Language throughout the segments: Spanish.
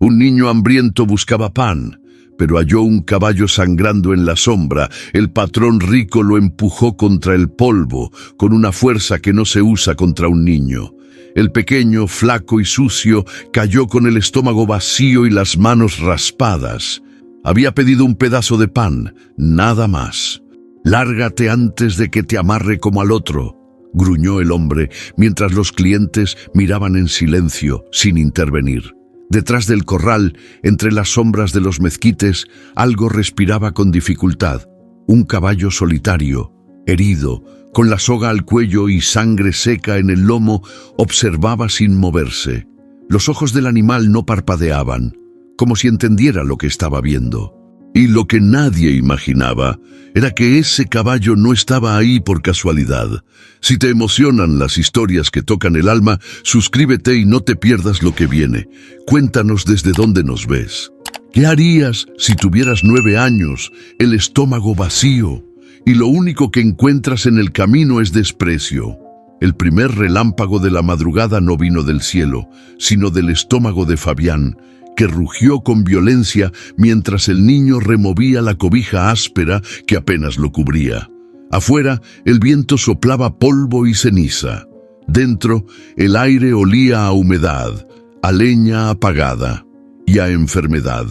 Un niño hambriento buscaba pan, pero halló un caballo sangrando en la sombra. El patrón rico lo empujó contra el polvo, con una fuerza que no se usa contra un niño. El pequeño, flaco y sucio, cayó con el estómago vacío y las manos raspadas. Había pedido un pedazo de pan, nada más. «Lárgate antes de que te amarre como al otro», gruñó el hombre, mientras los clientes miraban en silencio, sin intervenir. Detrás del corral, entre las sombras de los mezquites, algo respiraba con dificultad. Un caballo solitario, herido, con la soga al cuello y sangre seca en el lomo, observaba sin moverse. Los ojos del animal no parpadeaban, como si entendiera lo que estaba viendo. Y lo que nadie imaginaba era que ese caballo no estaba ahí por casualidad. Si te emocionan las historias que tocan el alma, suscríbete y no te pierdas lo que viene. Cuéntanos desde dónde nos ves. ¿Qué harías si tuvieras 9 años, el estómago vacío, y lo único que encuentras en el camino es desprecio? El primer relámpago de la madrugada no vino del cielo, sino del estómago de Fabián, que rugió con violencia mientras el niño removía la cobija áspera que apenas lo cubría. Afuera, el viento soplaba polvo y ceniza. Dentro, el aire olía a humedad, a leña apagada y a enfermedad.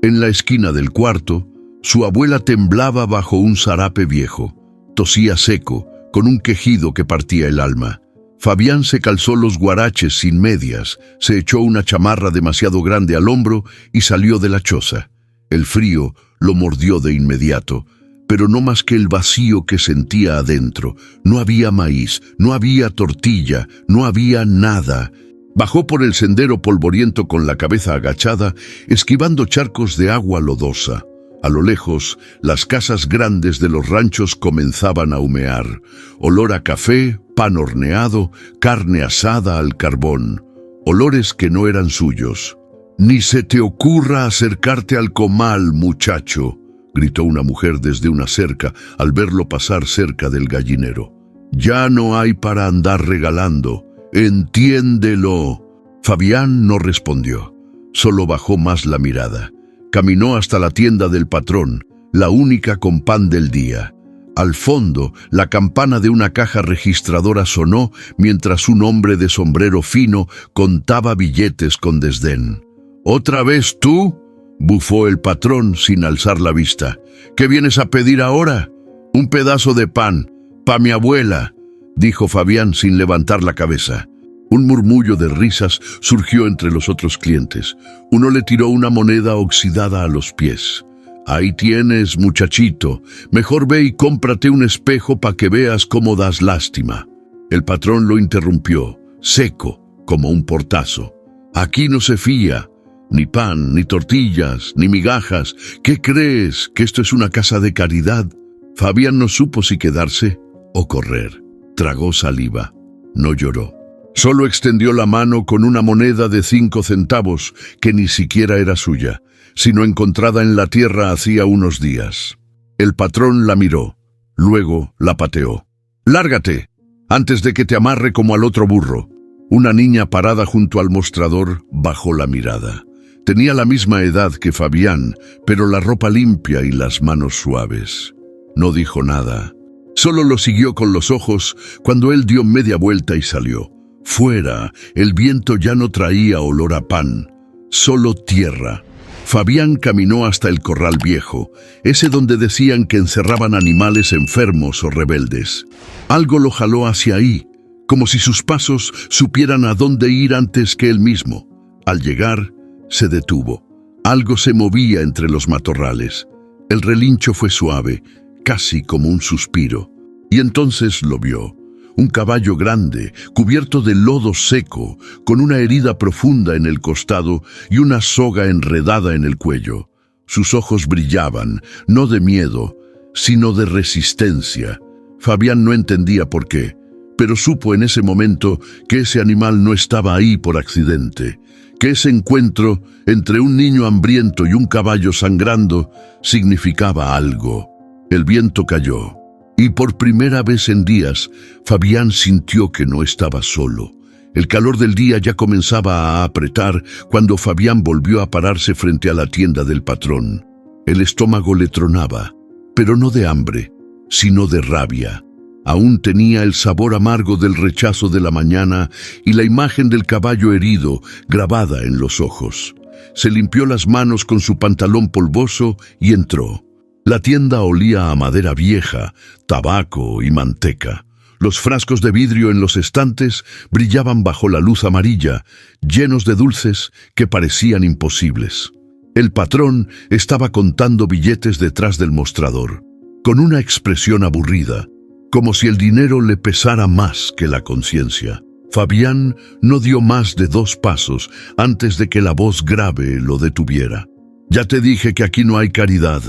En la esquina del cuarto, su abuela temblaba bajo un zarape viejo. Tosía seco, con un quejido que partía el alma. Fabián se calzó los guaraches sin medias, se echó una chamarra demasiado grande al hombro y salió de la choza. El frío lo mordió de inmediato, pero no más que el vacío que sentía adentro. No había maíz, no había tortilla, no había nada. Bajó por el sendero polvoriento con la cabeza agachada, esquivando charcos de agua lodosa. A lo lejos, las casas grandes de los ranchos comenzaban a humear. Olor a café, pan horneado, carne asada al carbón. Olores que no eran suyos. «Ni se te ocurra acercarte al comal, muchacho», gritó una mujer desde una cerca al verlo pasar cerca del gallinero. «Ya no hay para andar regalando. Entiéndelo». Fabián no respondió, solo bajó más la mirada. Caminó hasta la tienda del patrón, la única con pan del día. Al fondo, la campana de una caja registradora sonó mientras un hombre de sombrero fino contaba billetes con desdén. «¿Otra vez tú?», bufó el patrón sin alzar la vista. «¿Qué vienes a pedir ahora?» «Un pedazo de pan, pa' mi abuela», dijo Fabián sin levantar la cabeza. Un murmullo de risas surgió entre los otros clientes. Uno le tiró una moneda oxidada a los pies. «Ahí tienes, muchachito. Mejor ve y cómprate un espejo para que veas cómo das lástima». El patrón lo interrumpió, seco, como un portazo. «Aquí no se fía. Ni pan, ni tortillas, ni migajas. ¿Qué crees? ¿Que esto es una casa de caridad?» Fabián no supo si quedarse o correr. Tragó saliva. No lloró. Solo extendió la mano con una moneda de 5 centavos, que ni siquiera era suya, sino encontrada en la tierra hacía unos días. El patrón la miró, luego la pateó. «Lárgate, antes de que te amarre como al otro burro». Una niña parada junto al mostrador bajó la mirada. Tenía la misma edad que Fabián, pero la ropa limpia y las manos suaves. No dijo nada. Solo lo siguió con los ojos cuando él dio media vuelta y salió. Fuera, el viento ya no traía olor a pan, solo tierra. Fabián caminó hasta el corral viejo, ese donde decían que encerraban animales enfermos o rebeldes. Algo lo jaló hacia ahí, como si sus pasos supieran a dónde ir antes que él mismo. Al llegar, se detuvo. Algo se movía entre los matorrales. El relincho fue suave, casi como un suspiro. Y entonces lo vio. Un caballo grande, cubierto de lodo seco, con una herida profunda en el costado y una soga enredada en el cuello. Sus ojos brillaban, no de miedo, sino de resistencia. Fabián no entendía por qué, pero supo en ese momento que ese animal no estaba ahí por accidente, que ese encuentro entre un niño hambriento y un caballo sangrando significaba algo. El viento cayó. Y por primera vez en días, Fabián sintió que no estaba solo. El calor del día ya comenzaba a apretar cuando Fabián volvió a pararse frente a la tienda del patrón. El estómago le tronaba, pero no de hambre, sino de rabia. Aún tenía el sabor amargo del rechazo de la mañana y la imagen del caballo herido grabada en los ojos. Se limpió las manos con su pantalón polvoso y entró. La tienda olía a madera vieja, tabaco y manteca. Los frascos de vidrio en los estantes brillaban bajo la luz amarilla, llenos de dulces que parecían imposibles. El patrón estaba contando billetes detrás del mostrador, con una expresión aburrida, como si el dinero le pesara más que la conciencia. Fabián no dio más de 2 pasos antes de que la voz grave lo detuviera. «Ya te dije que aquí no hay caridad».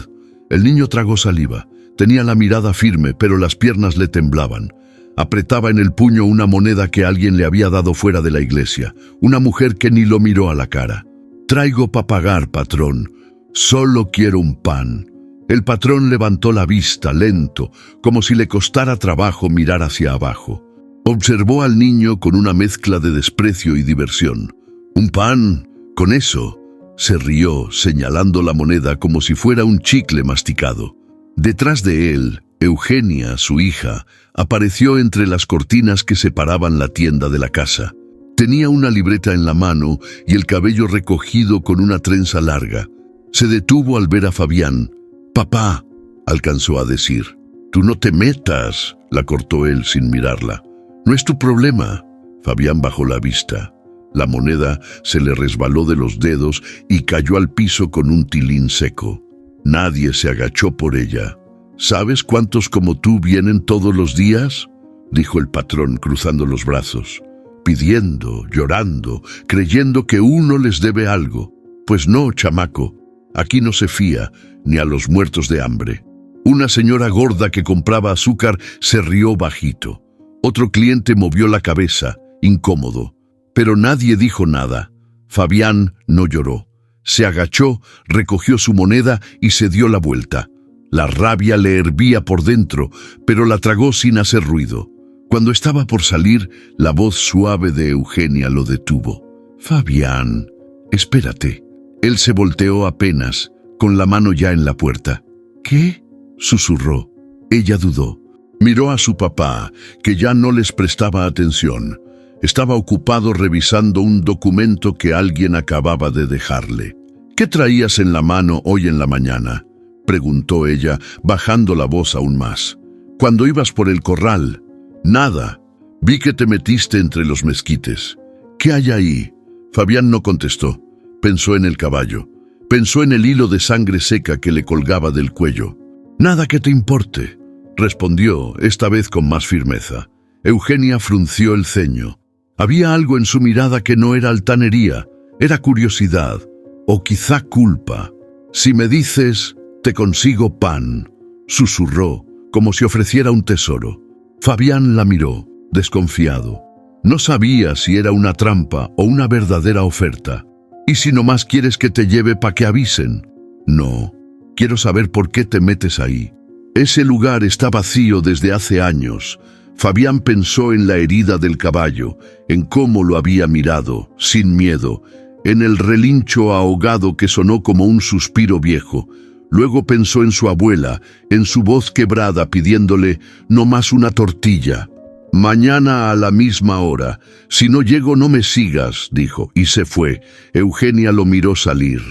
El niño tragó saliva. Tenía la mirada firme, pero las piernas le temblaban. Apretaba en el puño una moneda que alguien le había dado fuera de la iglesia, una mujer que ni lo miró a la cara. «Traigo pa' pagar, patrón. Solo quiero un pan». El patrón levantó la vista lento, como si le costara trabajo mirar hacia abajo. Observó al niño con una mezcla de desprecio y diversión. «¿Un pan? ¿Con eso?». Se rió, señalando la moneda como si fuera un chicle masticado. Detrás de él, Eugenia, su hija, apareció entre las cortinas que separaban la tienda de la casa. Tenía una libreta en la mano y el cabello recogido con una trenza larga. Se detuvo al ver a Fabián. «Papá», alcanzó a decir. «Tú no te metas», la cortó él sin mirarla. «No es tu problema». Fabián bajó la vista. La moneda se le resbaló de los dedos y cayó al piso con un tilín seco. Nadie se agachó por ella. «¿Sabes cuántos como tú vienen todos los días?», dijo el patrón cruzando los brazos, pidiendo, llorando, creyendo que uno les debe algo. «Pues no, chamaco, aquí no se fía ni a los muertos de hambre». Una señora gorda que compraba azúcar se rió bajito. Otro cliente movió la cabeza, incómodo, pero nadie dijo nada. Fabián no lloró. Se agachó, recogió su moneda y se dio la vuelta. La rabia le hervía por dentro, pero la tragó sin hacer ruido. Cuando estaba por salir, la voz suave de Eugenia lo detuvo. «Fabián, espérate». Él se volteó apenas, con la mano ya en la puerta. «¿Qué?», susurró. Ella dudó. Miró a su papá, que ya no les prestaba atención. Estaba ocupado revisando un documento que alguien acababa de dejarle. «¿Qué traías en la mano hoy en la mañana?», preguntó ella, bajando la voz aún más. «Cuando ibas por el corral». «Nada. Vi que te metiste entre los mezquites». «¿Qué hay ahí?». Fabián no contestó. Pensó en el caballo. Pensó en el hilo de sangre seca que le colgaba del cuello. «Nada que te importe», respondió, esta vez con más firmeza. Eugenia frunció el ceño. Había algo en su mirada que no era altanería, era curiosidad, o quizá culpa. «Si me dices, te consigo pan», susurró, como si ofreciera un tesoro. Fabián la miró, desconfiado. No sabía si era una trampa o una verdadera oferta. «¿Y si nomás quieres que te lleve pa' que avisen?». «No, quiero saber por qué te metes ahí». Ese lugar está vacío desde hace años. Fabián pensó en la herida del caballo, en cómo lo había mirado, sin miedo, en el relincho ahogado que sonó como un suspiro viejo. Luego pensó en su abuela, en su voz quebrada pidiéndole no más una tortilla. «Mañana a la misma hora. Si no llego, no me sigas», dijo, y se fue. Eugenia lo miró salir.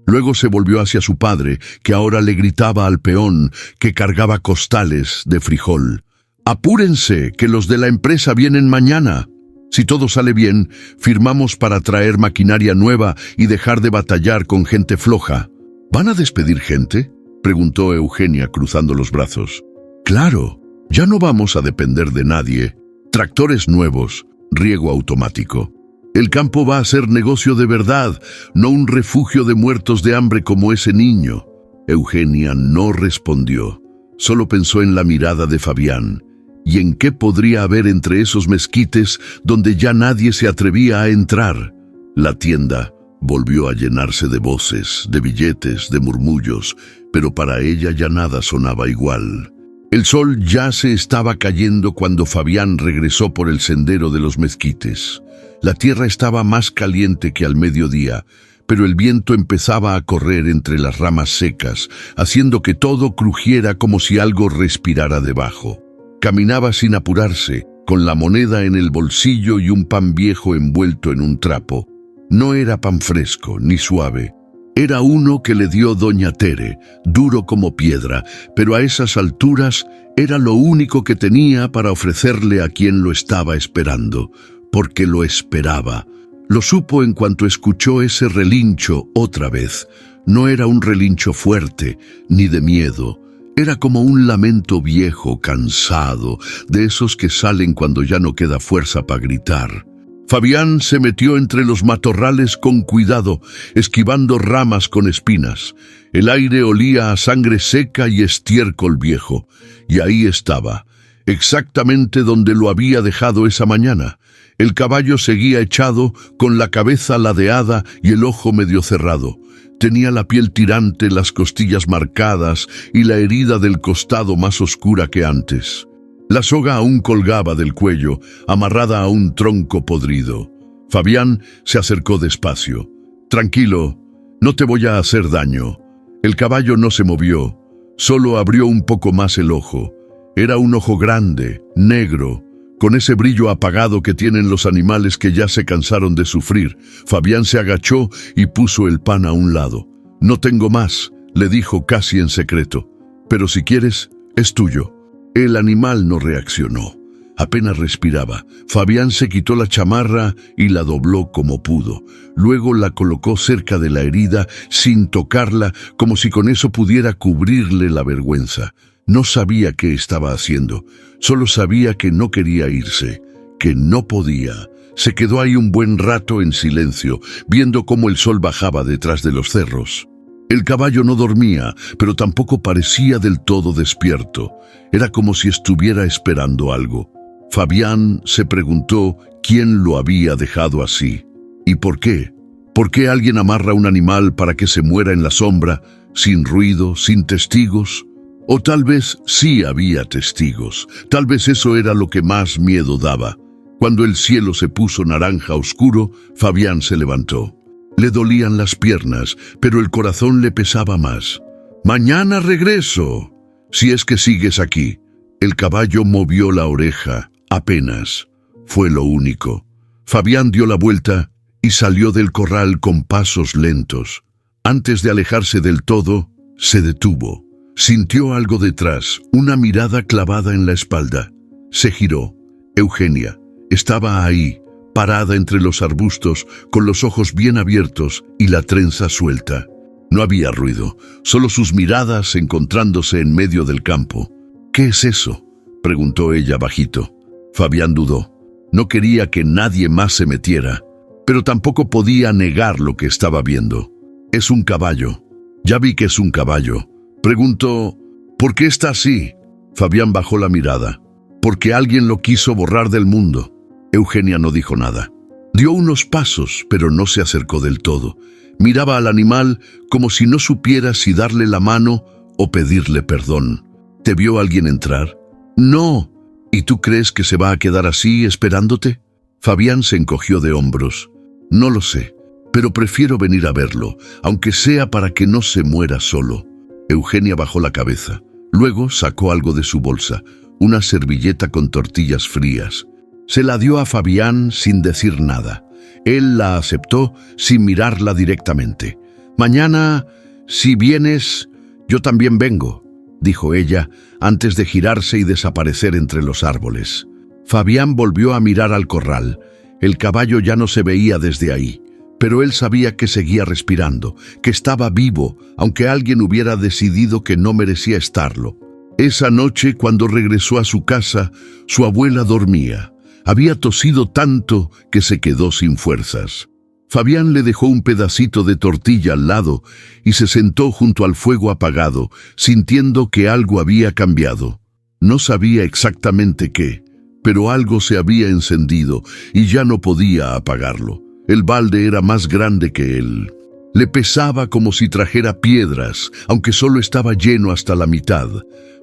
Luego se volvió hacia su padre, que ahora le gritaba al peón, que cargaba costales de frijol. «Apúrense, que los de la empresa vienen mañana. Si todo sale bien, firmamos para traer maquinaria nueva y dejar de batallar con gente floja». «¿Van a despedir gente?», preguntó Eugenia cruzando los brazos. «Claro, ya no vamos a depender de nadie. Tractores nuevos, riego automático. El campo va a ser negocio de verdad, no un refugio de muertos de hambre como ese niño». Eugenia no respondió, solo pensó en la mirada de Fabián y en qué podría haber entre esos mezquites donde ya nadie se atrevía a entrar. La tienda volvió a llenarse de voces, de billetes, de murmullos, pero para ella ya nada sonaba igual. El sol ya se estaba cayendo cuando Fabián regresó por el sendero de los mezquites. La tierra estaba más caliente que al mediodía, pero el viento empezaba a correr entre las ramas secas, haciendo que todo crujiera como si algo respirara debajo. Caminaba sin apurarse, con la moneda en el bolsillo y un pan viejo envuelto en un trapo. No era pan fresco ni suave. Era uno que le dio doña Tere, duro como piedra, pero a esas alturas era lo único que tenía para ofrecerle a quien lo estaba esperando, porque lo esperaba. Lo supo en cuanto escuchó ese relincho otra vez. No era un relincho fuerte, ni de miedo. Era como un lamento viejo, cansado, de esos que salen cuando ya no queda fuerza para gritar. Fabián se metió entre los matorrales con cuidado, esquivando ramas con espinas. El aire olía a sangre seca y estiércol viejo. Y ahí estaba, exactamente donde lo había dejado esa mañana. El caballo seguía echado, con la cabeza ladeada y el ojo medio cerrado. Tenía la piel tirante, las costillas marcadas y la herida del costado más oscura que antes. La soga aún colgaba del cuello, amarrada a un tronco podrido. Fabián se acercó despacio. «Tranquilo, no te voy a hacer daño». El caballo no se movió, solo abrió un poco más el ojo. Era un ojo grande, negro, con ese brillo apagado que tienen los animales que ya se cansaron de sufrir. Fabián se agachó y puso el pan a un lado. «No tengo más», le dijo casi en secreto, «pero si quieres, es tuyo». El animal no reaccionó. Apenas respiraba. Fabián se quitó la chamarra y la dobló como pudo. Luego la colocó cerca de la herida, sin tocarla, como si con eso pudiera cubrirle la vergüenza. No sabía qué estaba haciendo. Solo sabía que no quería irse, que no podía. Se quedó ahí un buen rato en silencio, viendo cómo el sol bajaba detrás de los cerros. El caballo no dormía, pero tampoco parecía del todo despierto. Era como si estuviera esperando algo. Fabián se preguntó quién lo había dejado así. ¿Y por qué? ¿Por qué alguien amarra un animal para que se muera en la sombra, sin ruido, sin testigos? O tal vez sí había testigos. Tal vez eso era lo que más miedo daba. Cuando el cielo se puso naranja oscuro, Fabián se levantó. Le dolían las piernas, pero el corazón le pesaba más. «Mañana regreso, si es que sigues aquí». El caballo movió la oreja, apenas. Fue lo único. Fabián dio la vuelta y salió del corral con pasos lentos. Antes de alejarse del todo, se detuvo. Sintió algo detrás, una mirada clavada en la espalda. Se giró. Eugenia estaba ahí, parada entre los arbustos, con los ojos bien abiertos y la trenza suelta. No había ruido, solo sus miradas encontrándose en medio del campo. «¿Qué es eso?», preguntó ella bajito. Fabián dudó. No quería que nadie más se metiera, pero tampoco podía negar lo que estaba viendo. «Es un caballo». «Ya vi que es un caballo». Preguntó: «¿Por qué está así?». Fabián bajó la mirada. «Porque alguien lo quiso borrar del mundo». Eugenia no dijo nada. Dio unos pasos, pero no se acercó del todo. Miraba al animal como si no supiera si darle la mano o pedirle perdón. «¿Te vio alguien entrar?». «No». «¿Y tú crees que se va a quedar así esperándote?». Fabián se encogió de hombros. «No lo sé, pero prefiero venir a verlo, aunque sea para que no se muera solo». Eugenia bajó la cabeza. Luego sacó algo de su bolsa, una servilleta con tortillas frías. Se la dio a Fabián sin decir nada. Él la aceptó sin mirarla directamente. «Mañana, si vienes, yo también vengo», dijo ella, antes de girarse y desaparecer entre los árboles. Fabián volvió a mirar al corral. El caballo ya no se veía desde ahí, pero él sabía que seguía respirando, que estaba vivo, aunque alguien hubiera decidido que no merecía estarlo. Esa noche, cuando regresó a su casa, su abuela dormía. Había tosido tanto que se quedó sin fuerzas. Fabián le dejó un pedacito de tortilla al lado y se sentó junto al fuego apagado, sintiendo que algo había cambiado. No sabía exactamente qué, pero algo se había encendido y ya no podía apagarlo. El balde era más grande que él. Le pesaba como si trajera piedras, aunque solo estaba lleno hasta la mitad.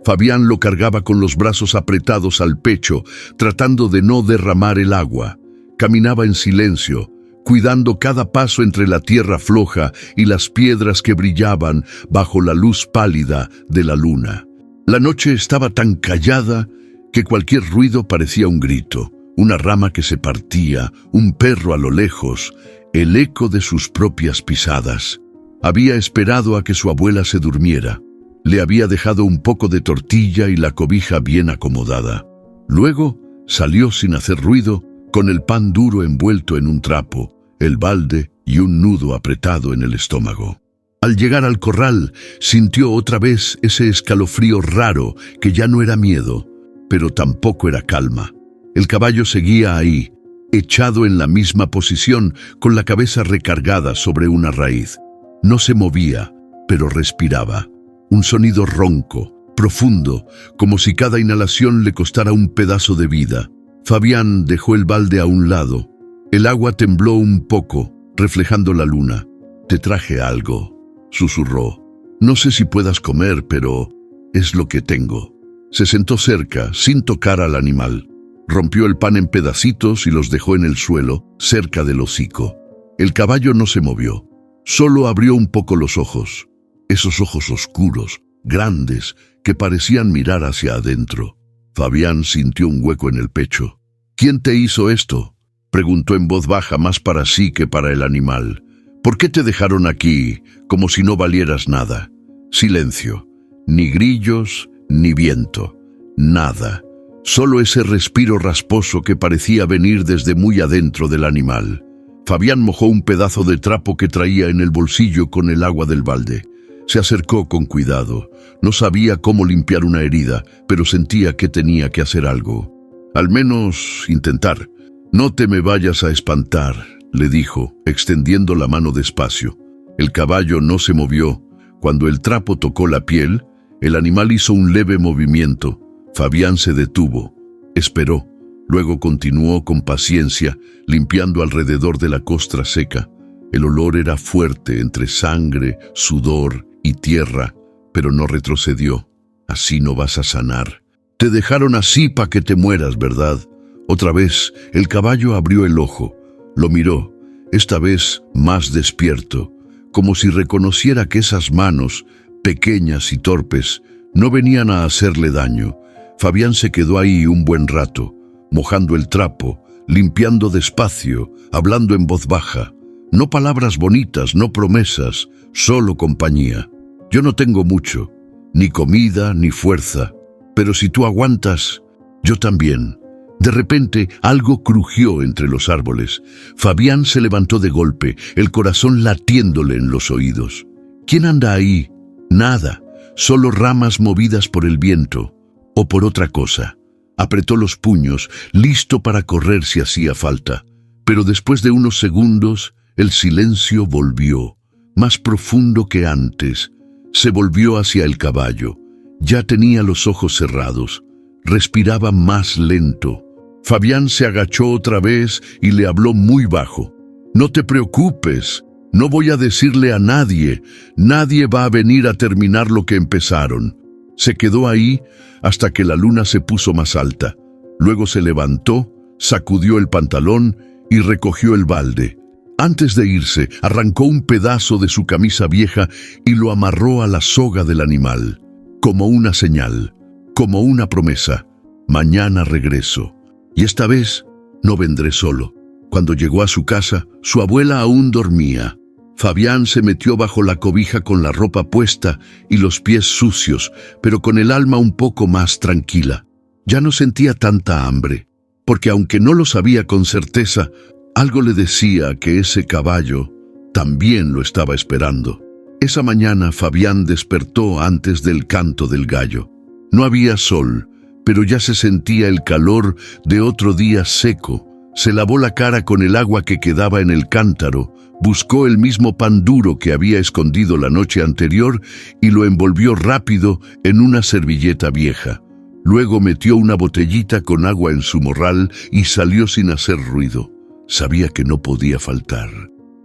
Fabián lo cargaba con los brazos apretados al pecho, tratando de no derramar el agua. Caminaba en silencio, cuidando cada paso entre la tierra floja y las piedras que brillaban bajo la luz pálida de la luna. La noche estaba tan callada que cualquier ruido parecía un grito, una rama que se partía, un perro a lo lejos, el eco de sus propias pisadas. Había esperado a que su abuela se durmiera. Le había dejado un poco de tortilla y la cobija bien acomodada. Luego salió sin hacer ruido, con el pan duro envuelto en un trapo, el balde y un nudo apretado en el estómago. Al llegar al corral, sintió otra vez ese escalofrío raro que ya no era miedo, pero tampoco era calma. El caballo seguía ahí, echado en la misma posición, con la cabeza recargada sobre una raíz. No se movía, pero respiraba. Un sonido ronco, profundo, como si cada inhalación le costara un pedazo de vida. Fabián dejó el balde a un lado. El agua tembló un poco, reflejando la luna. «Te traje algo», susurró. «No sé si puedas comer, pero es lo que tengo». Se sentó cerca, sin tocar al animal. Rompió el pan en pedacitos y los dejó en el suelo, cerca del hocico. El caballo no se movió. Solo abrió un poco los ojos. Esos ojos oscuros, grandes, que parecían mirar hacia adentro. Fabián sintió un hueco en el pecho. «¿Quién te hizo esto?», preguntó en voz baja, más para sí que para el animal. «¿Por qué te dejaron aquí, como si no valieras nada?». Silencio. Ni grillos, ni viento. Nada. Solo ese respiro rasposo que parecía venir desde muy adentro del animal. Fabián mojó un pedazo de trapo que traía en el bolsillo con el agua del balde. Se acercó con cuidado. No sabía cómo limpiar una herida, pero sentía que tenía que hacer algo. «Al menos intentar». «No te me vayas a espantar», le dijo, extendiendo la mano despacio. El caballo no se movió. Cuando el trapo tocó la piel, el animal hizo un leve movimiento. Fabián se detuvo. Esperó. Luego continuó con paciencia, limpiando alrededor de la costra seca. El olor era fuerte entre sangre, sudor y tierra, pero no retrocedió. «Así no vas a sanar. Te dejaron así para que te mueras, ¿verdad?». Otra vez, el caballo abrió el ojo. Lo miró, esta vez más despierto, como si reconociera que esas manos, pequeñas y torpes, no venían a hacerle daño. Fabián se quedó ahí un buen rato, mojando el trapo, limpiando despacio, hablando en voz baja. No palabras bonitas, no promesas, solo compañía. «Yo no tengo mucho, ni comida, ni fuerza, pero si tú aguantas, yo también». De repente, algo crujió entre los árboles. Fabián se levantó de golpe, el corazón latiéndole en los oídos. «¿Quién anda ahí?». «Nada, solo ramas movidas por el viento, o por otra cosa». Apretó los puños, listo para correr si hacía falta. Pero después de unos segundos, el silencio volvió, más profundo que antes. Se volvió hacia el caballo. Ya tenía los ojos cerrados. Respiraba más lento. Fabián se agachó otra vez y le habló muy bajo. «No te preocupes, no voy a decirle a nadie. Nadie va a venir a terminar lo que empezaron». Se quedó ahí hasta que la luna se puso más alta. Luego se levantó, sacudió el pantalón y recogió el balde. Antes de irse, arrancó un pedazo de su camisa vieja y lo amarró a la soga del animal, como una señal, como una promesa. «Mañana regreso. Y esta vez no vendré solo». Cuando llegó a su casa, su abuela aún dormía. Fabián se metió bajo la cobija con la ropa puesta y los pies sucios, pero con el alma un poco más tranquila. Ya no sentía tanta hambre, porque aunque no lo sabía con certeza, algo le decía que ese caballo también lo estaba esperando. Esa mañana Fabián despertó antes del canto del gallo. No había sol, pero ya se sentía el calor de otro día seco. Se lavó la cara con el agua que quedaba en el cántaro, buscó el mismo pan duro que había escondido la noche anterior y lo envolvió rápido en una servilleta vieja. Luego metió una botellita con agua en su morral y salió sin hacer ruido. Sabía que no podía faltar.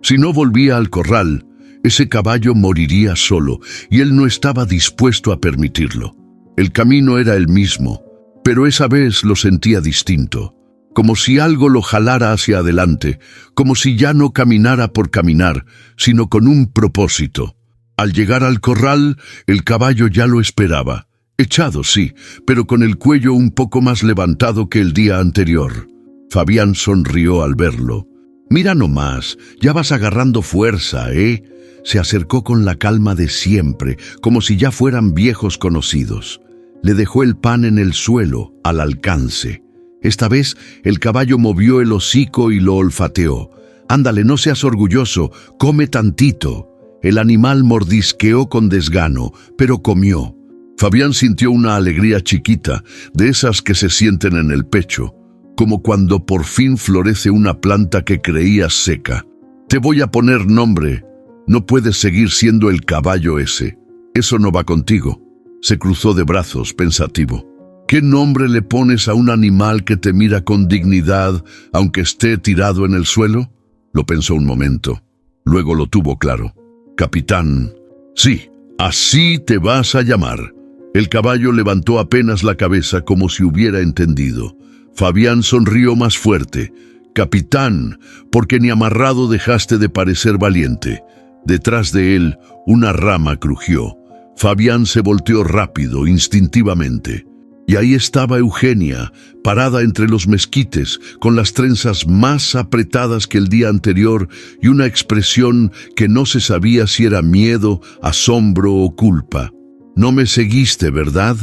Si no volvía al corral, ese caballo moriría solo, y él no estaba dispuesto a permitirlo. El camino era el mismo, pero esa vez lo sentía distinto, como si algo lo jalara hacia adelante, como si ya no caminara por caminar, sino con un propósito. Al llegar al corral, el caballo ya lo esperaba, echado sí, pero con el cuello un poco más levantado que el día anterior. Fabián sonrió al verlo. «Mira nomás, ya vas agarrando fuerza, ¿eh?». Se acercó con la calma de siempre, como si ya fueran viejos conocidos. Le dejó el pan en el suelo, al alcance. Esta vez el caballo movió el hocico y lo olfateó. «Ándale, no seas orgulloso, come tantito». El animal mordisqueó con desgano, pero comió. Fabián sintió una alegría chiquita, de esas que se sienten en el pecho, como cuando por fin florece una planta que creías seca. «Te voy a poner nombre. No puedes seguir siendo el caballo ese. Eso no va contigo». Se cruzó de brazos, pensativo. «¿Qué nombre le pones a un animal que te mira con dignidad, aunque esté tirado en el suelo?». Lo pensó un momento. Luego lo tuvo claro. «Capitán». «Sí, así te vas a llamar». El caballo levantó apenas la cabeza como si hubiera entendido. Fabián sonrió más fuerte. «Capitán, porque ni amarrado dejaste de parecer valiente». Detrás de él, una rama crujió. Fabián se volteó rápido, instintivamente. Y ahí estaba Eugenia, parada entre los mezquites, con las trenzas más apretadas que el día anterior y una expresión que no se sabía si era miedo, asombro o culpa. «No me seguiste, ¿verdad?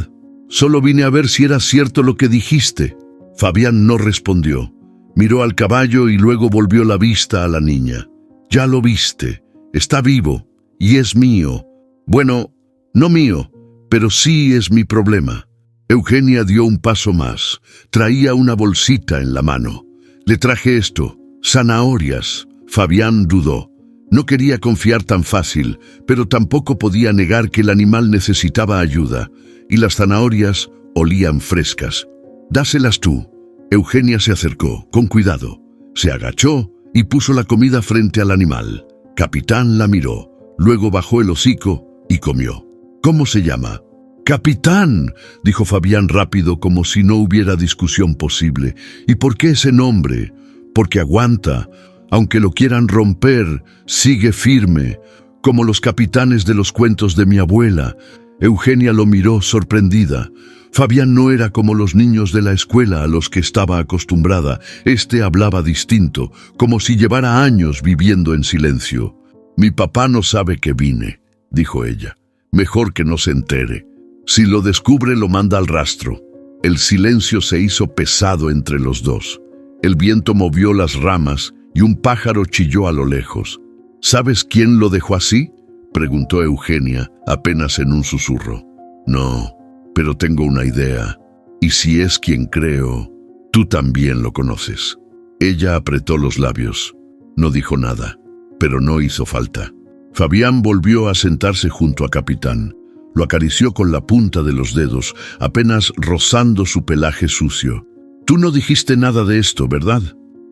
Solo vine a ver si era cierto lo que dijiste». Fabián no respondió. Miró al caballo y luego volvió la vista a la niña. «Ya lo viste. Está vivo y es mío. Bueno, no mío, pero sí es mi problema». Eugenia dio un paso más. Traía una bolsita en la mano. «Le traje esto, zanahorias». Fabián dudó. No quería confiar tan fácil, pero tampoco podía negar que el animal necesitaba ayuda, y las zanahorias olían frescas. «Dáselas tú». Eugenia se acercó, con cuidado. Se agachó y puso la comida frente al animal. Capitán la miró, luego bajó el hocico y comió. «¿Cómo se llama?». «Capitán», dijo Fabián rápido, como si no hubiera discusión posible. «¿Y por qué ese nombre?». «Porque aguanta. Aunque lo quieran romper, sigue firme, como los capitanes de los cuentos de mi abuela». Eugenia lo miró sorprendida. Fabián no era como los niños de la escuela a los que estaba acostumbrada. Este hablaba distinto, como si llevara años viviendo en silencio. «Mi papá no sabe que vine», dijo ella. «Mejor que no se entere. Si lo descubre, lo manda al rastro». El silencio se hizo pesado entre los dos. El viento movió las ramas y un pájaro chilló a lo lejos. «¿Sabes quién lo dejó así?», preguntó Eugenia, apenas en un susurro. «No, pero tengo una idea. Y si es quien creo, tú también lo conoces». Ella apretó los labios. No dijo nada, pero no hizo falta. Fabián volvió a sentarse junto a Capitán. Lo acarició con la punta de los dedos, apenas rozando su pelaje sucio. «Tú no dijiste nada de esto, ¿verdad?».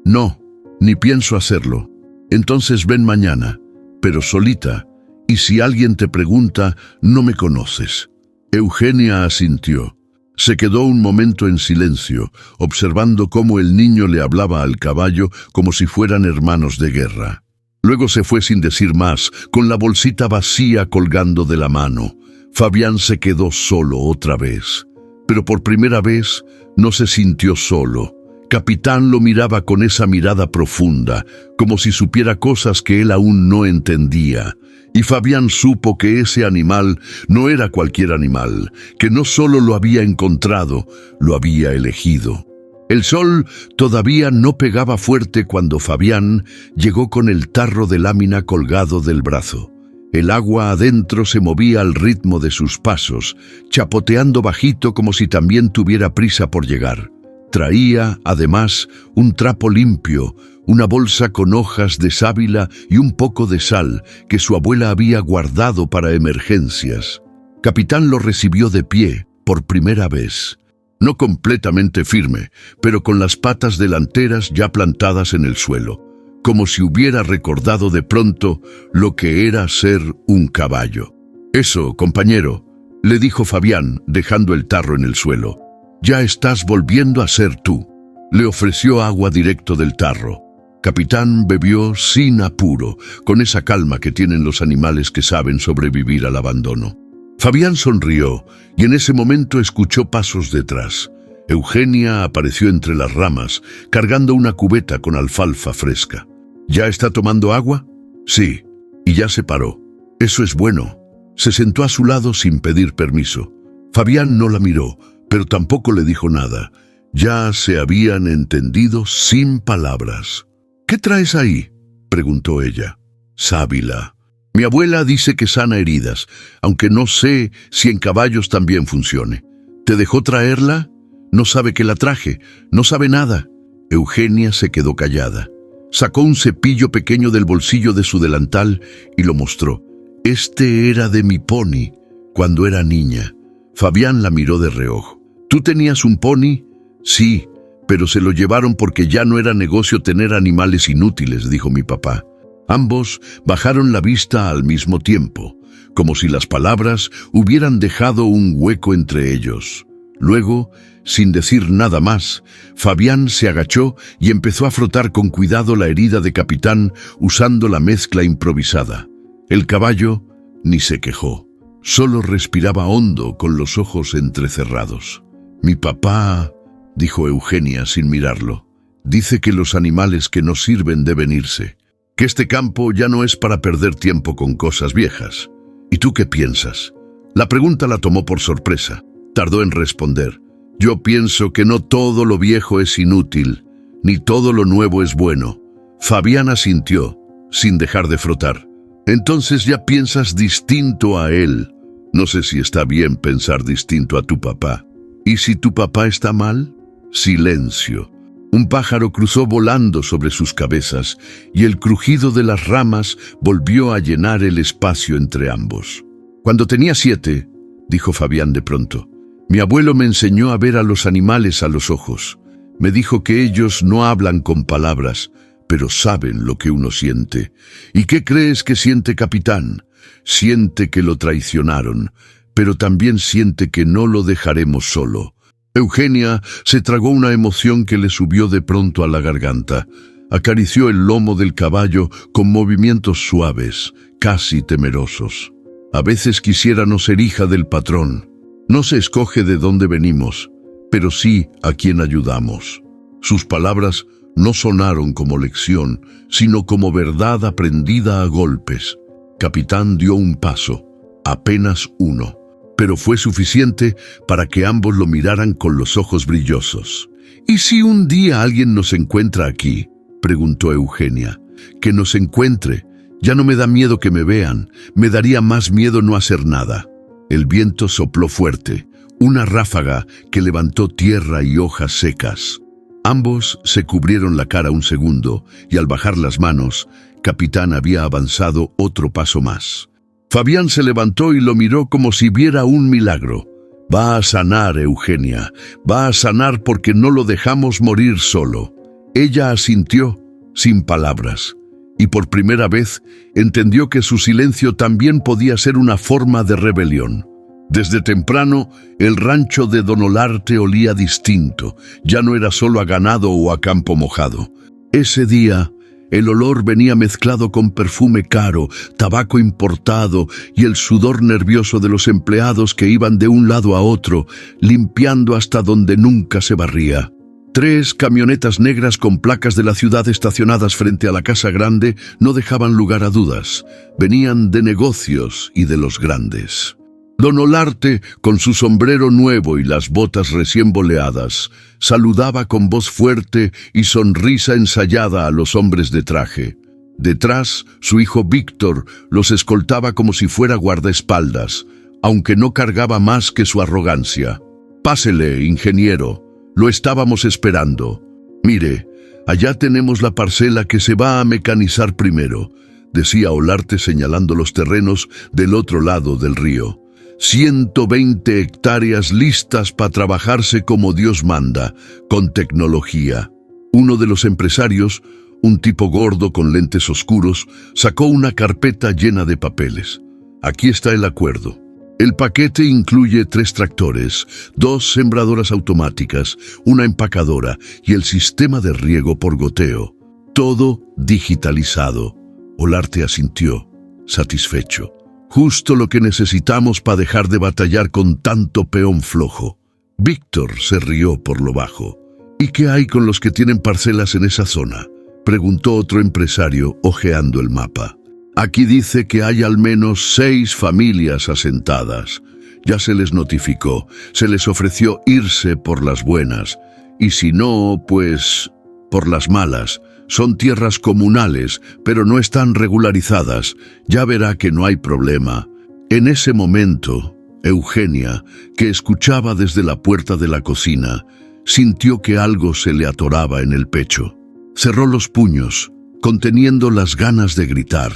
«No, ni pienso hacerlo». «Entonces ven mañana, pero solita, y si alguien te pregunta, no me conoces». Eugenia asintió. Se quedó un momento en silencio, observando cómo el niño le hablaba al caballo como si fueran hermanos de guerra. Luego se fue sin decir más, con la bolsita vacía colgando de la mano. Fabián se quedó solo otra vez, pero por primera vez no se sintió solo. Capitán lo miraba con esa mirada profunda, como si supiera cosas que él aún no entendía. Y Fabián supo que ese animal no era cualquier animal, que no solo lo había encontrado, lo había elegido. El sol todavía no pegaba fuerte cuando Fabián llegó con el tarro de lámina colgado del brazo. El agua adentro se movía al ritmo de sus pasos, chapoteando bajito como si también tuviera prisa por llegar. Traía, además, un trapo limpio, una bolsa con hojas de sábila y un poco de sal que su abuela había guardado para emergencias. Capitán lo recibió de pie, por primera vez. No completamente firme, pero con las patas delanteras ya plantadas en el suelo. como si hubiera recordado de pronto lo que era ser un caballo. «Eso, compañero», le dijo Fabián, dejando el tarro en el suelo. «Ya estás volviendo a ser tú». Le ofreció agua directo del tarro. Capitán bebió sin apuro, con esa calma que tienen los animales que saben sobrevivir al abandono. Fabián sonrió y en ese momento escuchó pasos detrás. Eugenia apareció entre las ramas, cargando una cubeta con alfalfa fresca. «¿Ya está tomando agua?» «Sí». Y ya se paró. «Eso es bueno». Se sentó a su lado sin pedir permiso. Fabián no la miró, pero tampoco le dijo nada. Ya se habían entendido sin palabras. «¿Qué traes ahí?», preguntó ella. «Sábila. Mi abuela dice que sana heridas, aunque no sé si en caballos también funcione. ¿Te dejó traerla? No sabe que la traje, no sabe nada». Eugenia se quedó callada. Sacó un cepillo pequeño del bolsillo de su delantal y lo mostró. «Este era de mi pony cuando era niña». Fabián la miró de reojo. «¿Tú tenías un pony?» «Sí, pero se lo llevaron porque ya no era negocio tener animales inútiles», dijo mi papá. Ambos bajaron la vista al mismo tiempo, como si las palabras hubieran dejado un hueco entre ellos. Luego, sin decir nada más, Fabián se agachó y empezó a frotar con cuidado la herida de Capitán usando la mezcla improvisada. El caballo ni se quejó, solo respiraba hondo con los ojos entrecerrados. «Mi papá», dijo Eugenia sin mirarlo, «dice que los animales que no sirven deben irse, que este campo ya no es para perder tiempo con cosas viejas. ¿Y tú qué piensas?». La pregunta la tomó por sorpresa. Tardó en responder. «Yo pienso que no todo lo viejo es inútil, ni todo lo nuevo es bueno». Fabián asintió, sin dejar de frotar. «Entonces ya piensas distinto a él. No sé si está bien pensar distinto a tu papá. ¿Y si tu papá está mal?». Silencio. Un pájaro cruzó volando sobre sus cabezas y el crujido de las ramas volvió a llenar el espacio entre ambos. «Cuando tenía 7, dijo Fabián de pronto, mi abuelo me enseñó a ver a los animales a los ojos. Me dijo que ellos no hablan con palabras, pero saben lo que uno siente. ¿Y qué crees que siente Capitán? Siente que lo traicionaron, pero también siente que no lo dejaremos solo». Eugenia se tragó una emoción que le subió de pronto a la garganta. Acarició el lomo del caballo con movimientos suaves, casi temerosos. «A veces quisiera no ser hija del patrón. No se escoge de dónde venimos, pero sí a quién ayudamos». Sus palabras no sonaron como lección, sino como verdad aprendida a golpes. Capitán dio un paso, apenas uno, pero fue suficiente para que ambos lo miraran con los ojos brillosos. «¿Y si un día alguien nos encuentra aquí?», preguntó Eugenia. «Que nos encuentre. Ya no me da miedo que me vean, me daría más miedo no hacer nada». El viento sopló fuerte, una ráfaga que levantó tierra y hojas secas. Ambos se cubrieron la cara un segundo y al bajar las manos, Capitán había avanzado otro paso más. Fabián se levantó y lo miró como si viera un milagro. «Va a sanar, Eugenia, va a sanar porque no lo dejamos morir solo». Ella asintió, sin palabras, y por primera vez entendió que su silencio también podía ser una forma de rebelión. Desde temprano, el rancho de Don Olarte olía distinto, ya no era solo a ganado o a campo mojado. Ese día, el olor venía mezclado con perfume caro, tabaco importado y el sudor nervioso de los empleados que iban de un lado a otro, limpiando hasta donde nunca se barría. 3 camionetas negras con placas de la ciudad estacionadas frente a la casa grande no dejaban lugar a dudas. Venían de negocios y de los grandes. Don Olarte, con su sombrero nuevo y las botas recién boleadas, saludaba con voz fuerte y sonrisa ensayada a los hombres de traje. Detrás, su hijo Víctor los escoltaba como si fuera guardaespaldas, aunque no cargaba más que su arrogancia. «Pásele, ingeniero, lo estábamos esperando. Mire, allá tenemos la parcela que se va a mecanizar primero», decía Olarte señalando los terrenos del otro lado del río. 120 hectáreas listas para trabajarse como Dios manda, con tecnología. Uno de los empresarios, Un tipo gordo con lentes oscuros sacó una carpeta llena de papeles. Aquí está el acuerdo. El paquete incluye 3 tractores, 2 sembradoras automáticas, una empacadora y el sistema de riego por goteo. Todo digitalizado. Olarte asintió, satisfecho. Justo lo que necesitamos para dejar de batallar con tanto peón flojo. Víctor se rió por lo bajo. ¿Y qué hay con los que tienen parcelas en esa zona?, preguntó otro empresario hojeando el mapa. Aquí dice que hay al menos 6 familias asentadas. Ya se les notificó, se les ofreció irse por las buenas. Y si no, pues por las malas. Son tierras comunales, pero no están regularizadas. Ya verá que no hay problema. En ese momento, Eugenia, que escuchaba desde la puerta de la cocina, sintió que algo se le atoraba en el pecho. Cerró los puños, conteniendo las ganas de gritar.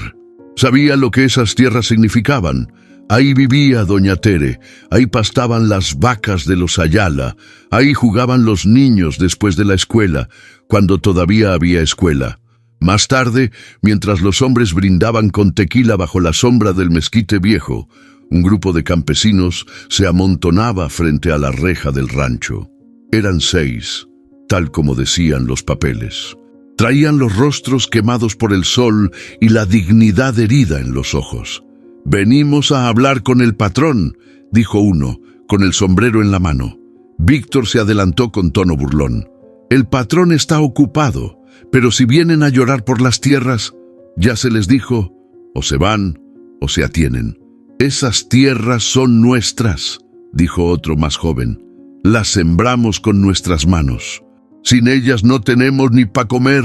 Sabía lo que esas tierras significaban. Ahí vivía doña Tere, ahí pastaban las vacas de los Ayala, ahí jugaban los niños después de la escuela, cuando todavía había escuela. Más tarde, mientras los hombres brindaban con tequila bajo la sombra del mezquite viejo, un grupo de campesinos se amontonaba frente a la reja del rancho. Eran 6, tal como decían los papeles. Traían los rostros quemados por el sol y la dignidad herida en los ojos. «Venimos a hablar con el patrón», dijo uno, con el sombrero en la mano. Víctor se adelantó con tono burlón. «El patrón está ocupado, pero si vienen a llorar por las tierras, ya se les dijo, o se van o se atienen». «Esas tierras son nuestras», dijo otro más joven. «Las sembramos con nuestras manos. Sin ellas no tenemos ni pa' comer».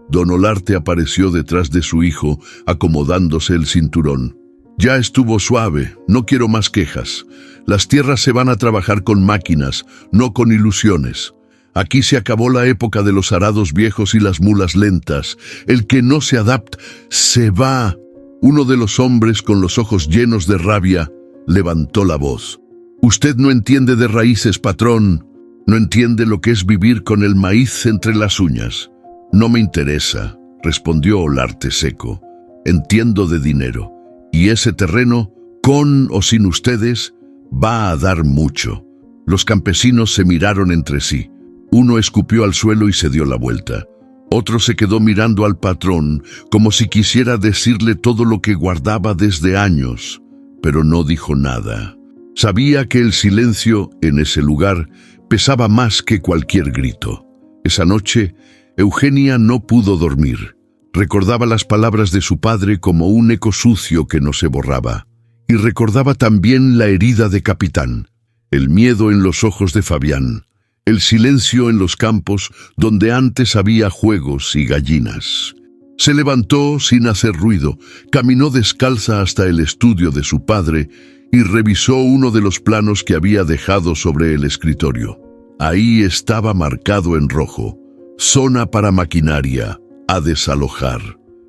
Don Olarte apareció detrás de su hijo, acomodándose el cinturón. «Ya estuvo suave, no quiero más quejas. Las tierras se van a trabajar con máquinas, no con ilusiones. Aquí se acabó la época de los arados viejos y las mulas lentas. El que no se adapta, se va». Uno de los hombres, con los ojos llenos de rabia, levantó la voz. «Usted no entiende de raíces, patrón. No entiende lo que es vivir con el maíz entre las uñas». «No me interesa», respondió Olarte seco. «Entiendo de dinero. Y ese terreno, con o sin ustedes, va a dar mucho». Los campesinos se miraron entre sí. Uno escupió al suelo y se dio la vuelta. Otro se quedó mirando al patrón, como si quisiera decirle todo lo que guardaba desde años, pero no dijo nada. Sabía que el silencio en ese lugar pesaba más que cualquier grito. Esa noche, Eugenia no pudo dormir. Recordaba las palabras de su padre como un eco sucio que no se borraba. Y recordaba también la herida de Capitán, el miedo en los ojos de Fabián, el silencio en los campos donde antes había juegos y gallinas. Se levantó sin hacer ruido, caminó descalza hasta el estudio de su padre y revisó uno de los planos que había dejado sobre el escritorio. Ahí estaba marcado en rojo: «Zona para maquinaria, a desalojar».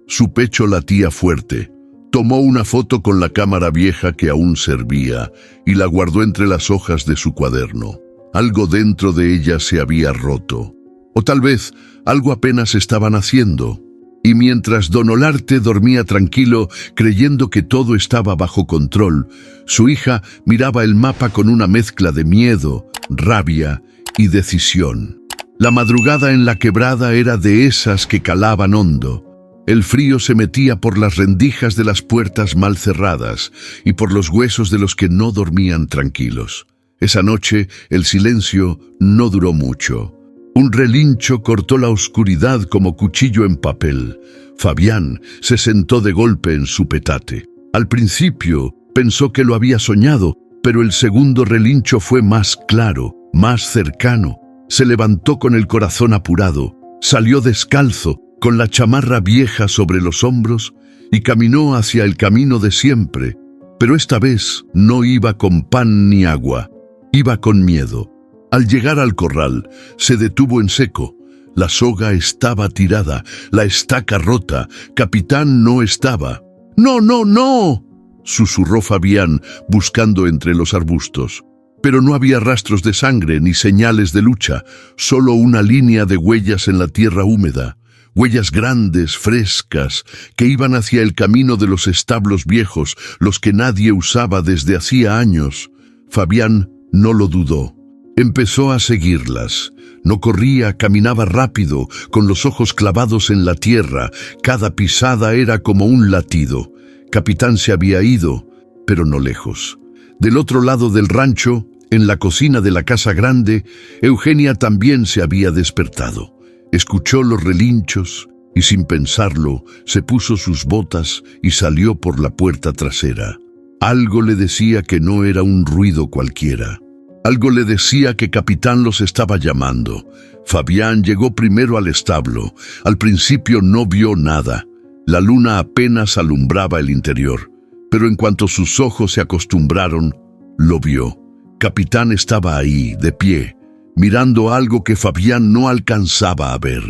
Su pecho latía fuerte. Tomó una foto con la cámara vieja que aún servía y la guardó entre las hojas de su cuaderno. Algo dentro de ella se había roto. O tal vez algo apenas estaban haciendo. Y mientras don Olarte dormía tranquilo, creyendo que todo estaba bajo control, su hija miraba el mapa con una mezcla de miedo, rabia y decisión. La madrugada en la quebrada era de esas que calaban hondo. El frío se metía por las rendijas de las puertas mal cerradas y por los huesos de los que no dormían tranquilos. Esa noche el silencio no duró mucho. Un relincho cortó la oscuridad como cuchillo en papel. Fabián se sentó de golpe en su petate. Al principio pensó que lo había soñado, pero el segundo relincho fue más claro, más cercano. Se levantó con el corazón apurado, salió descalzo, con la chamarra vieja sobre los hombros, y caminó hacia el camino de siempre. Pero esta vez no iba con pan ni agua. Iba con miedo. Al llegar al corral, se detuvo en seco. La soga estaba tirada, la estaca rota. Capitán no estaba. «¡No, no, no!», susurró Fabián, buscando entre los arbustos. Pero no había rastros de sangre ni señales de lucha, solo una línea de huellas en la tierra húmeda. huellas grandes, frescas, que iban hacia el camino de los establos viejos, los que nadie usaba desde hacía años. Fabián no lo dudó. Empezó a seguirlas. No corría, caminaba rápido, con los ojos clavados en la tierra. Cada pisada era como un latido. Capitán se había ido, pero no lejos. Del otro lado del rancho, en la cocina de la casa grande, Eugenia también se había despertado. Escuchó los relinchos y, sin pensarlo, se puso sus botas y salió por la puerta trasera. Algo le decía que no era un ruido cualquiera. Algo le decía que Capitán los estaba llamando. Fabián llegó primero al establo. Al principio no vio nada. La luna apenas alumbraba el interior, pero en cuanto sus ojos se acostumbraron, lo vio. Capitán estaba ahí, de pie, mirando algo que Fabián no alcanzaba a ver.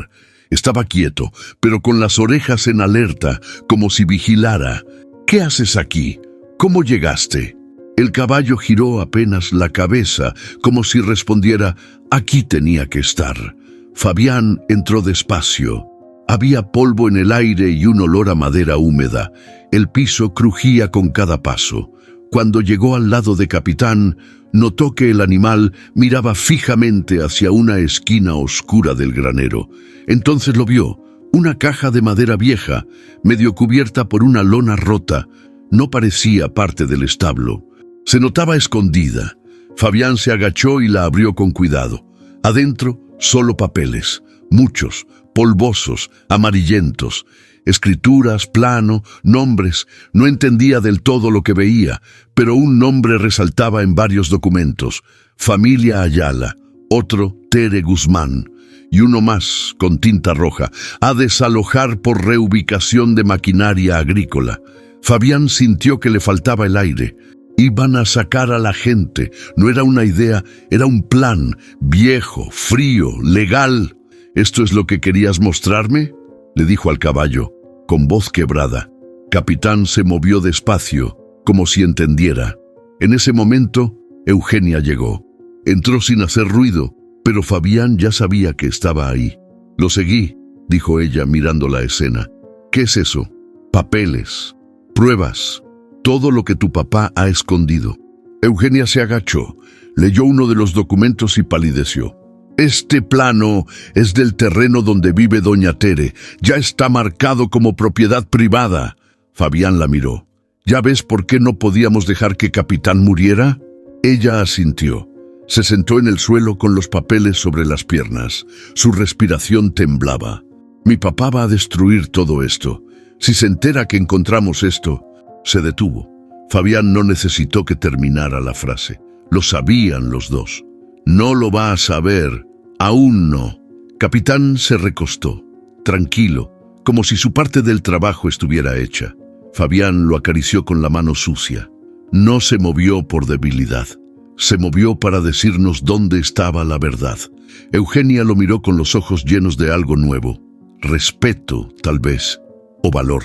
Estaba quieto, pero con las orejas en alerta, como si vigilara. «¿Qué haces aquí? ¿Cómo llegaste?» El caballo giró apenas la cabeza, como si respondiera: «Aquí tenía que estar». Fabián entró despacio. Había polvo en el aire y un olor a madera húmeda. El piso crujía con cada paso. Cuando llegó al lado de Capitán, notó que el animal miraba fijamente hacia una esquina oscura del granero. Entonces lo vio, una caja de madera vieja, medio cubierta por una lona rota. No parecía parte del establo. Se notaba escondida. Fabián se agachó y la abrió con cuidado. Adentro, solo papeles, muchos, polvosos, amarillentos. Escrituras, plano, nombres. No entendía del todo lo que veía, pero un nombre resaltaba en varios documentos: Familia Ayala, otro Tere Guzmán, y uno más, con tinta roja: a desalojar por reubicación de maquinaria agrícola. Fabián sintió que le faltaba el aire. Iban a sacar a la gente. No era una idea, era un plan, viejo, frío, legal. «¿Esto es lo que querías mostrarme?», le dijo al caballo, con voz quebrada. Capitán se movió despacio, como si entendiera. En ese momento, Eugenia llegó. Entró sin hacer ruido, pero Fabián ya sabía que estaba ahí. «Lo seguí», dijo ella mirando la escena. «¿Qué es eso?». «Papeles, pruebas, todo lo que tu papá ha escondido». Eugenia se agachó, leyó uno de los documentos y palideció. «Este plano es del terreno donde vive doña Tere. Ya está marcado como propiedad privada». Fabián la miró. «¿Ya ves por qué no podíamos dejar que Capitán muriera?». Ella asintió. Se sentó en el suelo con los papeles sobre las piernas. Su respiración temblaba. «Mi papá va a destruir todo esto. Si se entera que encontramos esto». Se detuvo. Fabián no necesitó que terminara la frase. Lo sabían los dos. «No lo va a saber. Aún no». Capitán se recostó, tranquilo, como si su parte del trabajo estuviera hecha. Fabián lo acarició con la mano sucia. No se movió por debilidad. Se movió para decirnos dónde estaba la verdad. Eugenia lo miró con los ojos llenos de algo nuevo. Respeto, tal vez, o valor.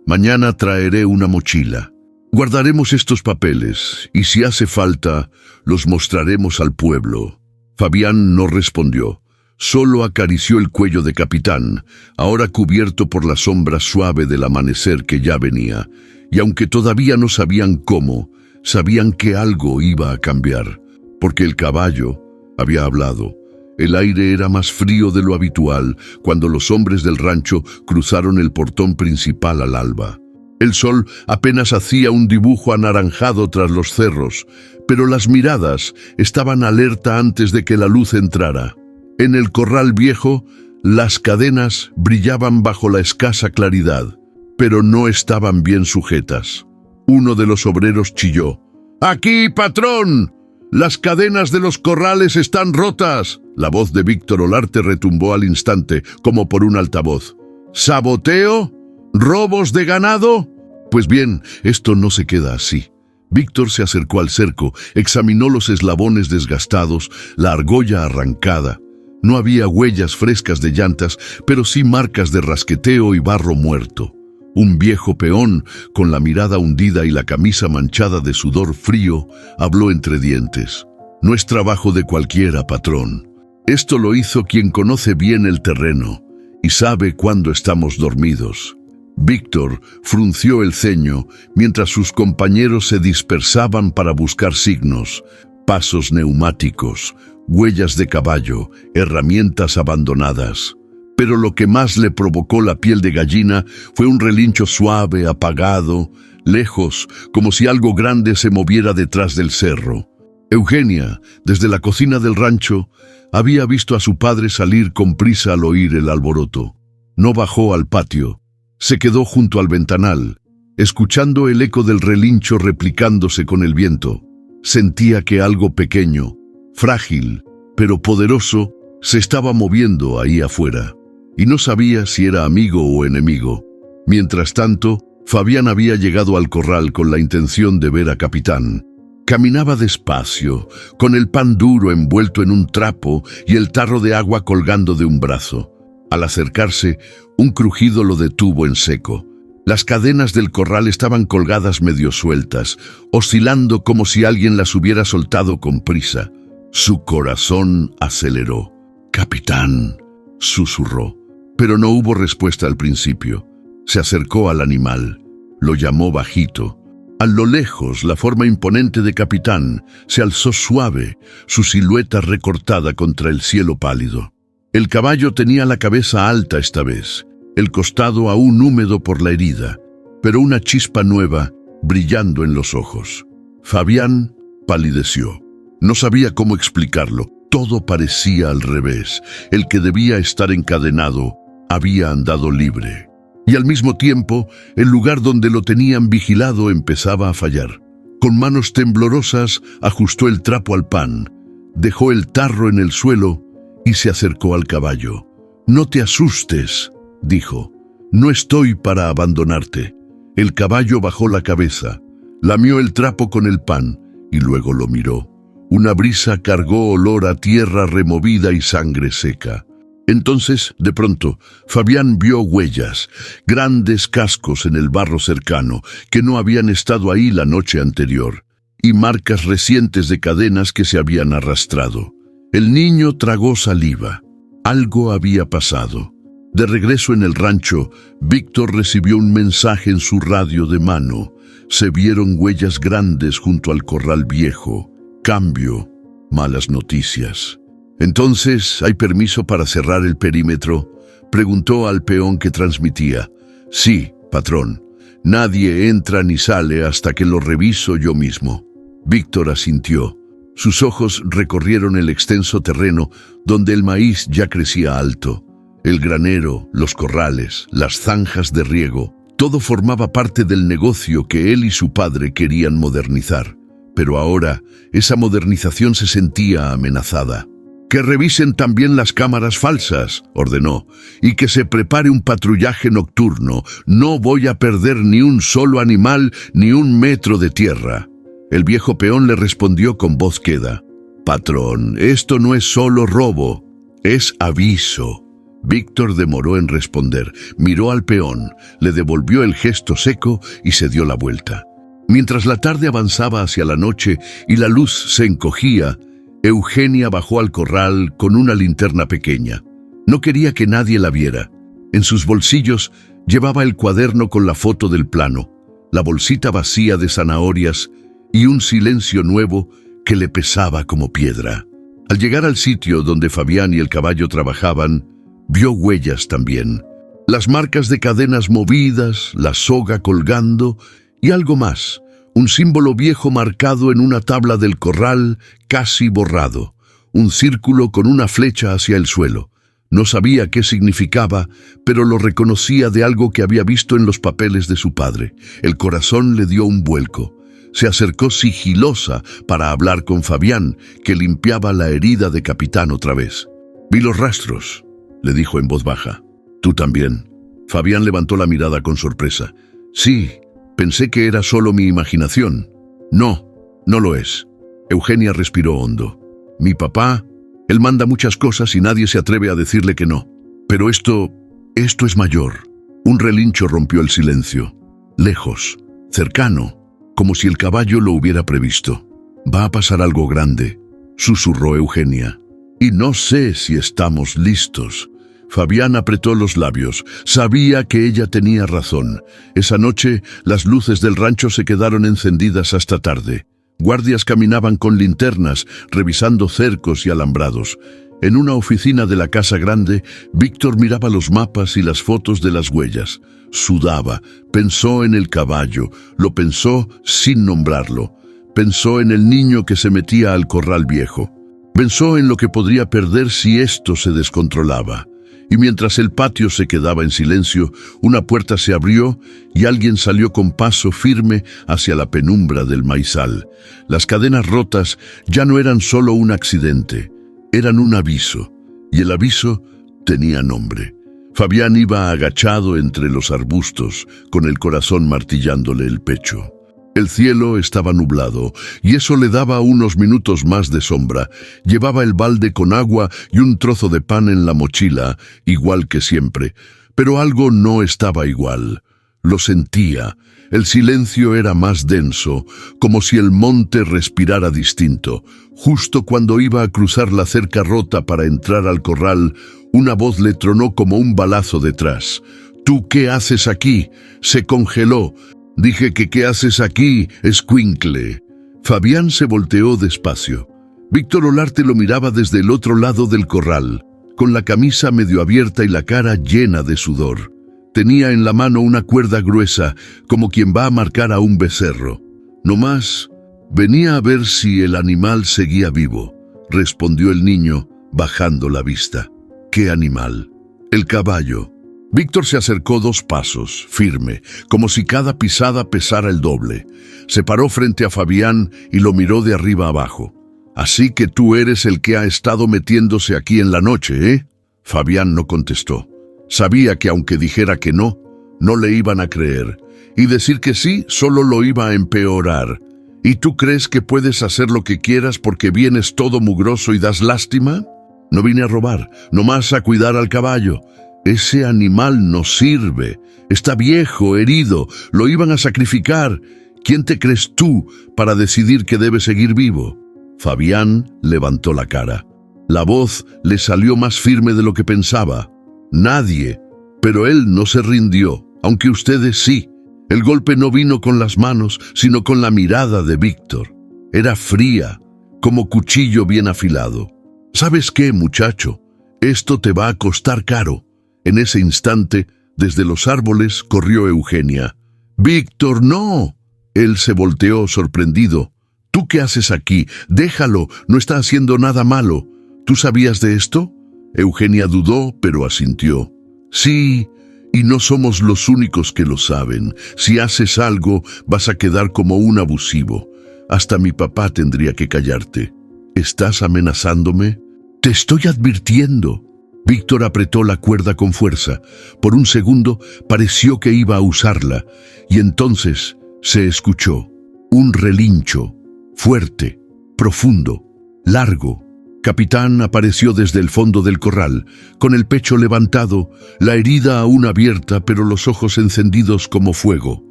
«Mañana traeré una mochila. Guardaremos estos papeles y, si hace falta, los mostraremos al pueblo». Fabián no respondió. Solo acarició el cuello de Capitán, ahora cubierto por la sombra suave del amanecer que ya venía. Y aunque todavía no sabían cómo, sabían que algo iba a cambiar. Porque el caballo había hablado. El aire era más frío de lo habitual cuando los hombres del rancho cruzaron el portón principal al alba. El sol apenas hacía un dibujo anaranjado tras los cerros, pero las miradas estaban alerta antes de que la luz entrara. En el corral viejo, las cadenas brillaban bajo la escasa claridad, pero no estaban bien sujetas. Uno de los obreros chilló: «¡Aquí, patrón! ¡Las cadenas de los corrales están rotas!». La voz de Víctor Olarte retumbó al instante, como por un altavoz. «¿Saboteo? ¿Robos de ganado?». Pues bien, esto no se queda así. Víctor se acercó al cerco, examinó los eslabones desgastados, la argolla arrancada. No había huellas frescas de llantas, pero sí marcas de rasqueteo y barro muerto. Un viejo peón, con la mirada hundida y la camisa manchada de sudor frío, habló entre dientes. «No es trabajo de cualquiera, patrón. Esto lo hizo quien conoce bien el terreno. y sabe cuándo estamos dormidos. Víctor frunció el ceño mientras sus compañeros se dispersaban para buscar signos, pasos neumáticos, huellas de caballo, herramientas abandonadas. Pero lo que más le provocó la piel de gallina fue un relincho suave, apagado, lejos, como si algo grande se moviera detrás del cerro. Eugenia, desde la cocina del rancho, había visto a su padre salir con prisa al oír el alboroto. No bajó al patio. Se quedó junto al ventanal, escuchando el eco del relincho replicándose con el viento. Sentía que algo pequeño, frágil, pero poderoso, se estaba moviendo ahí afuera, y no sabía si era amigo o enemigo. Mientras tanto, Fabián había llegado al corral con la intención de ver a Capitán. Caminaba despacio, con el pan duro envuelto en un trapo y el tarro de agua colgando de un brazo. Al acercarse, un crujido lo detuvo en seco. Las cadenas del corral estaban colgadas medio sueltas, oscilando como si alguien las hubiera soltado con prisa. Su corazón aceleró. «Capitán», susurró, pero no hubo respuesta al principio. Se acercó al animal. Lo llamó bajito. A lo lejos, la forma imponente de Capitán se alzó suave, su silueta recortada contra el cielo pálido. El caballo tenía la cabeza alta esta vez, el costado aún húmedo por la herida, pero una chispa nueva brillando en los ojos. Fabián palideció. No sabía cómo explicarlo. Todo parecía al revés. El que debía estar encadenado había andado libre. Y al mismo tiempo, el lugar donde lo tenían vigilado empezaba a fallar. Con manos temblorosas ajustó el trapo al pan, dejó el tarro en el suelo y se acercó al caballo. «No te asustes», dijo. «No estoy para abandonarte». El caballo bajó la cabeza, lamió el trapo con el pan y luego lo miró. Una brisa cargó olor a tierra removida y sangre seca. Entonces, de pronto, Fabián vio huellas, grandes cascos en el barro cercano, que no habían estado ahí la noche anterior, y marcas recientes de cadenas que se habían arrastrado. El niño tragó saliva. Algo había pasado. De regreso en el rancho, Víctor recibió un mensaje en su radio de mano. Se vieron huellas grandes junto al corral viejo. Cambio, malas noticias. «¿Entonces hay permiso para cerrar el perímetro?», preguntó al peón que transmitía. «Sí, patrón. Nadie entra ni sale hasta que lo reviso yo mismo». Víctor asintió. Sus ojos recorrieron el extenso terreno donde el maíz ya crecía alto. El granero, los corrales, las zanjas de riego, todo formaba parte del negocio que él y su padre querían modernizar. Pero ahora, esa modernización se sentía amenazada. «Que revisen también las cámaras falsas», ordenó, «y que se prepare un patrullaje nocturno. No voy a perder ni un solo animal ni un metro de tierra». El viejo peón le respondió con voz queda. «Patrón, esto no es solo robo, es aviso». Víctor demoró en responder, miró al peón, le devolvió el gesto seco y se dio la vuelta. Mientras la tarde avanzaba hacia la noche y la luz se encogía, Eugenia bajó al corral con una linterna pequeña. No quería que nadie la viera. En sus bolsillos llevaba el cuaderno con la foto del plano, la bolsita vacía de zanahorias y un silencio nuevo que le pesaba como piedra. Al llegar al sitio donde Fabián y el caballo trabajaban, vio huellas también. Las marcas de cadenas movidas, la soga colgando y algo más. Un símbolo viejo marcado en una tabla del corral, casi borrado. Un círculo con una flecha hacia el suelo. No sabía qué significaba, pero lo reconocía de algo que había visto en los papeles de su padre. El corazón le dio un vuelco. Se acercó sigilosa para hablar con Fabián, que limpiaba la herida de Capitán otra vez. «Vi los rastros», le dijo en voz baja. «¿Tú también?» Fabián levantó la mirada con sorpresa. «Sí. Pensé que era solo mi imaginación». «No, no lo es». Eugenia respiró hondo. «Mi papá, él manda muchas cosas y nadie se atreve a decirle que no. Pero esto es mayor». Un relincho rompió el silencio. Lejos, cercano, como si el caballo lo hubiera previsto. «Va a pasar algo grande», susurró Eugenia. «Y no sé si estamos listos». Fabián apretó los labios. Sabía que ella tenía razón. Esa noche, las luces del rancho se quedaron encendidas hasta tarde. Guardias caminaban con linternas, revisando cercos y alambrados. En una oficina de la casa grande, Víctor miraba los mapas y las fotos de las huellas. Sudaba, pensó en el caballo, lo pensó sin nombrarlo. Pensó en el niño que se metía al corral viejo. Pensó en lo que podría perder si esto se descontrolaba. Y mientras el patio se quedaba en silencio, una puerta se abrió y alguien salió con paso firme hacia la penumbra del maizal. Las cadenas rotas ya no eran solo un accidente, eran un aviso, y el aviso tenía nombre. Fabián iba agachado entre los arbustos, con el corazón martillándole el pecho. El cielo estaba nublado, y eso le daba unos minutos más de sombra. Llevaba el balde con agua y un trozo de pan en la mochila, igual que siempre. Pero algo no estaba igual. Lo sentía. El silencio era más denso, como si el monte respirara distinto. Justo cuando iba a cruzar la cerca rota para entrar al corral, una voz le tronó como un balazo detrás. «¿Tú qué haces aquí?» Se congeló. «Dije que ¿qué haces aquí, escuincle?» Fabián se volteó despacio. Víctor Olarte lo miraba desde el otro lado del corral, con la camisa medio abierta y la cara llena de sudor. Tenía en la mano una cuerda gruesa, como quien va a marcar a un becerro. «No más, venía a ver si el animal seguía vivo», respondió el niño, bajando la vista. «¿Qué animal?» «El caballo». Víctor se acercó 2 pasos, firme, como si cada pisada pesara el doble. Se paró frente a Fabián y lo miró de arriba abajo. «Así que tú eres el que ha estado metiéndose aquí en la noche, ¿eh?» Fabián no contestó. Sabía que aunque dijera que no, no le iban a creer. Y decir que sí solo lo iba a empeorar. ¿Y tú crees que puedes hacer lo que quieras porque vienes todo mugroso y das lástima? No vine a robar, nomás a cuidar al caballo. Ese animal no sirve. Está viejo, herido. Lo iban a sacrificar. ¿Quién te crees tú para decidir que debe seguir vivo?» Fabián levantó la cara. La voz le salió más firme de lo que pensaba. «Nadie». Pero él no se rindió, aunque ustedes sí. El golpe no vino con las manos, sino con la mirada de Víctor. Era fría, como cuchillo bien afilado. «¿Sabes qué, muchacho? Esto te va a costar caro». En ese instante, desde los árboles, corrió Eugenia. «¡Víctor, no!» Él se volteó sorprendido. «¿Tú qué haces aquí? Déjalo, no está haciendo nada malo. ¿Tú sabías de esto?» Eugenia dudó, pero asintió. «Sí, y no somos los únicos que lo saben. Si haces algo, vas a quedar como un abusivo. Hasta mi papá tendría que callarte. ¿Estás amenazándome?» «Te estoy advirtiendo». Víctor apretó la cuerda con fuerza. Por un segundo pareció que iba a usarla, y entonces se escuchó un relincho, fuerte, profundo, largo. Capitán apareció desde el fondo del corral, con el pecho levantado, la herida aún abierta, pero los ojos encendidos como fuego.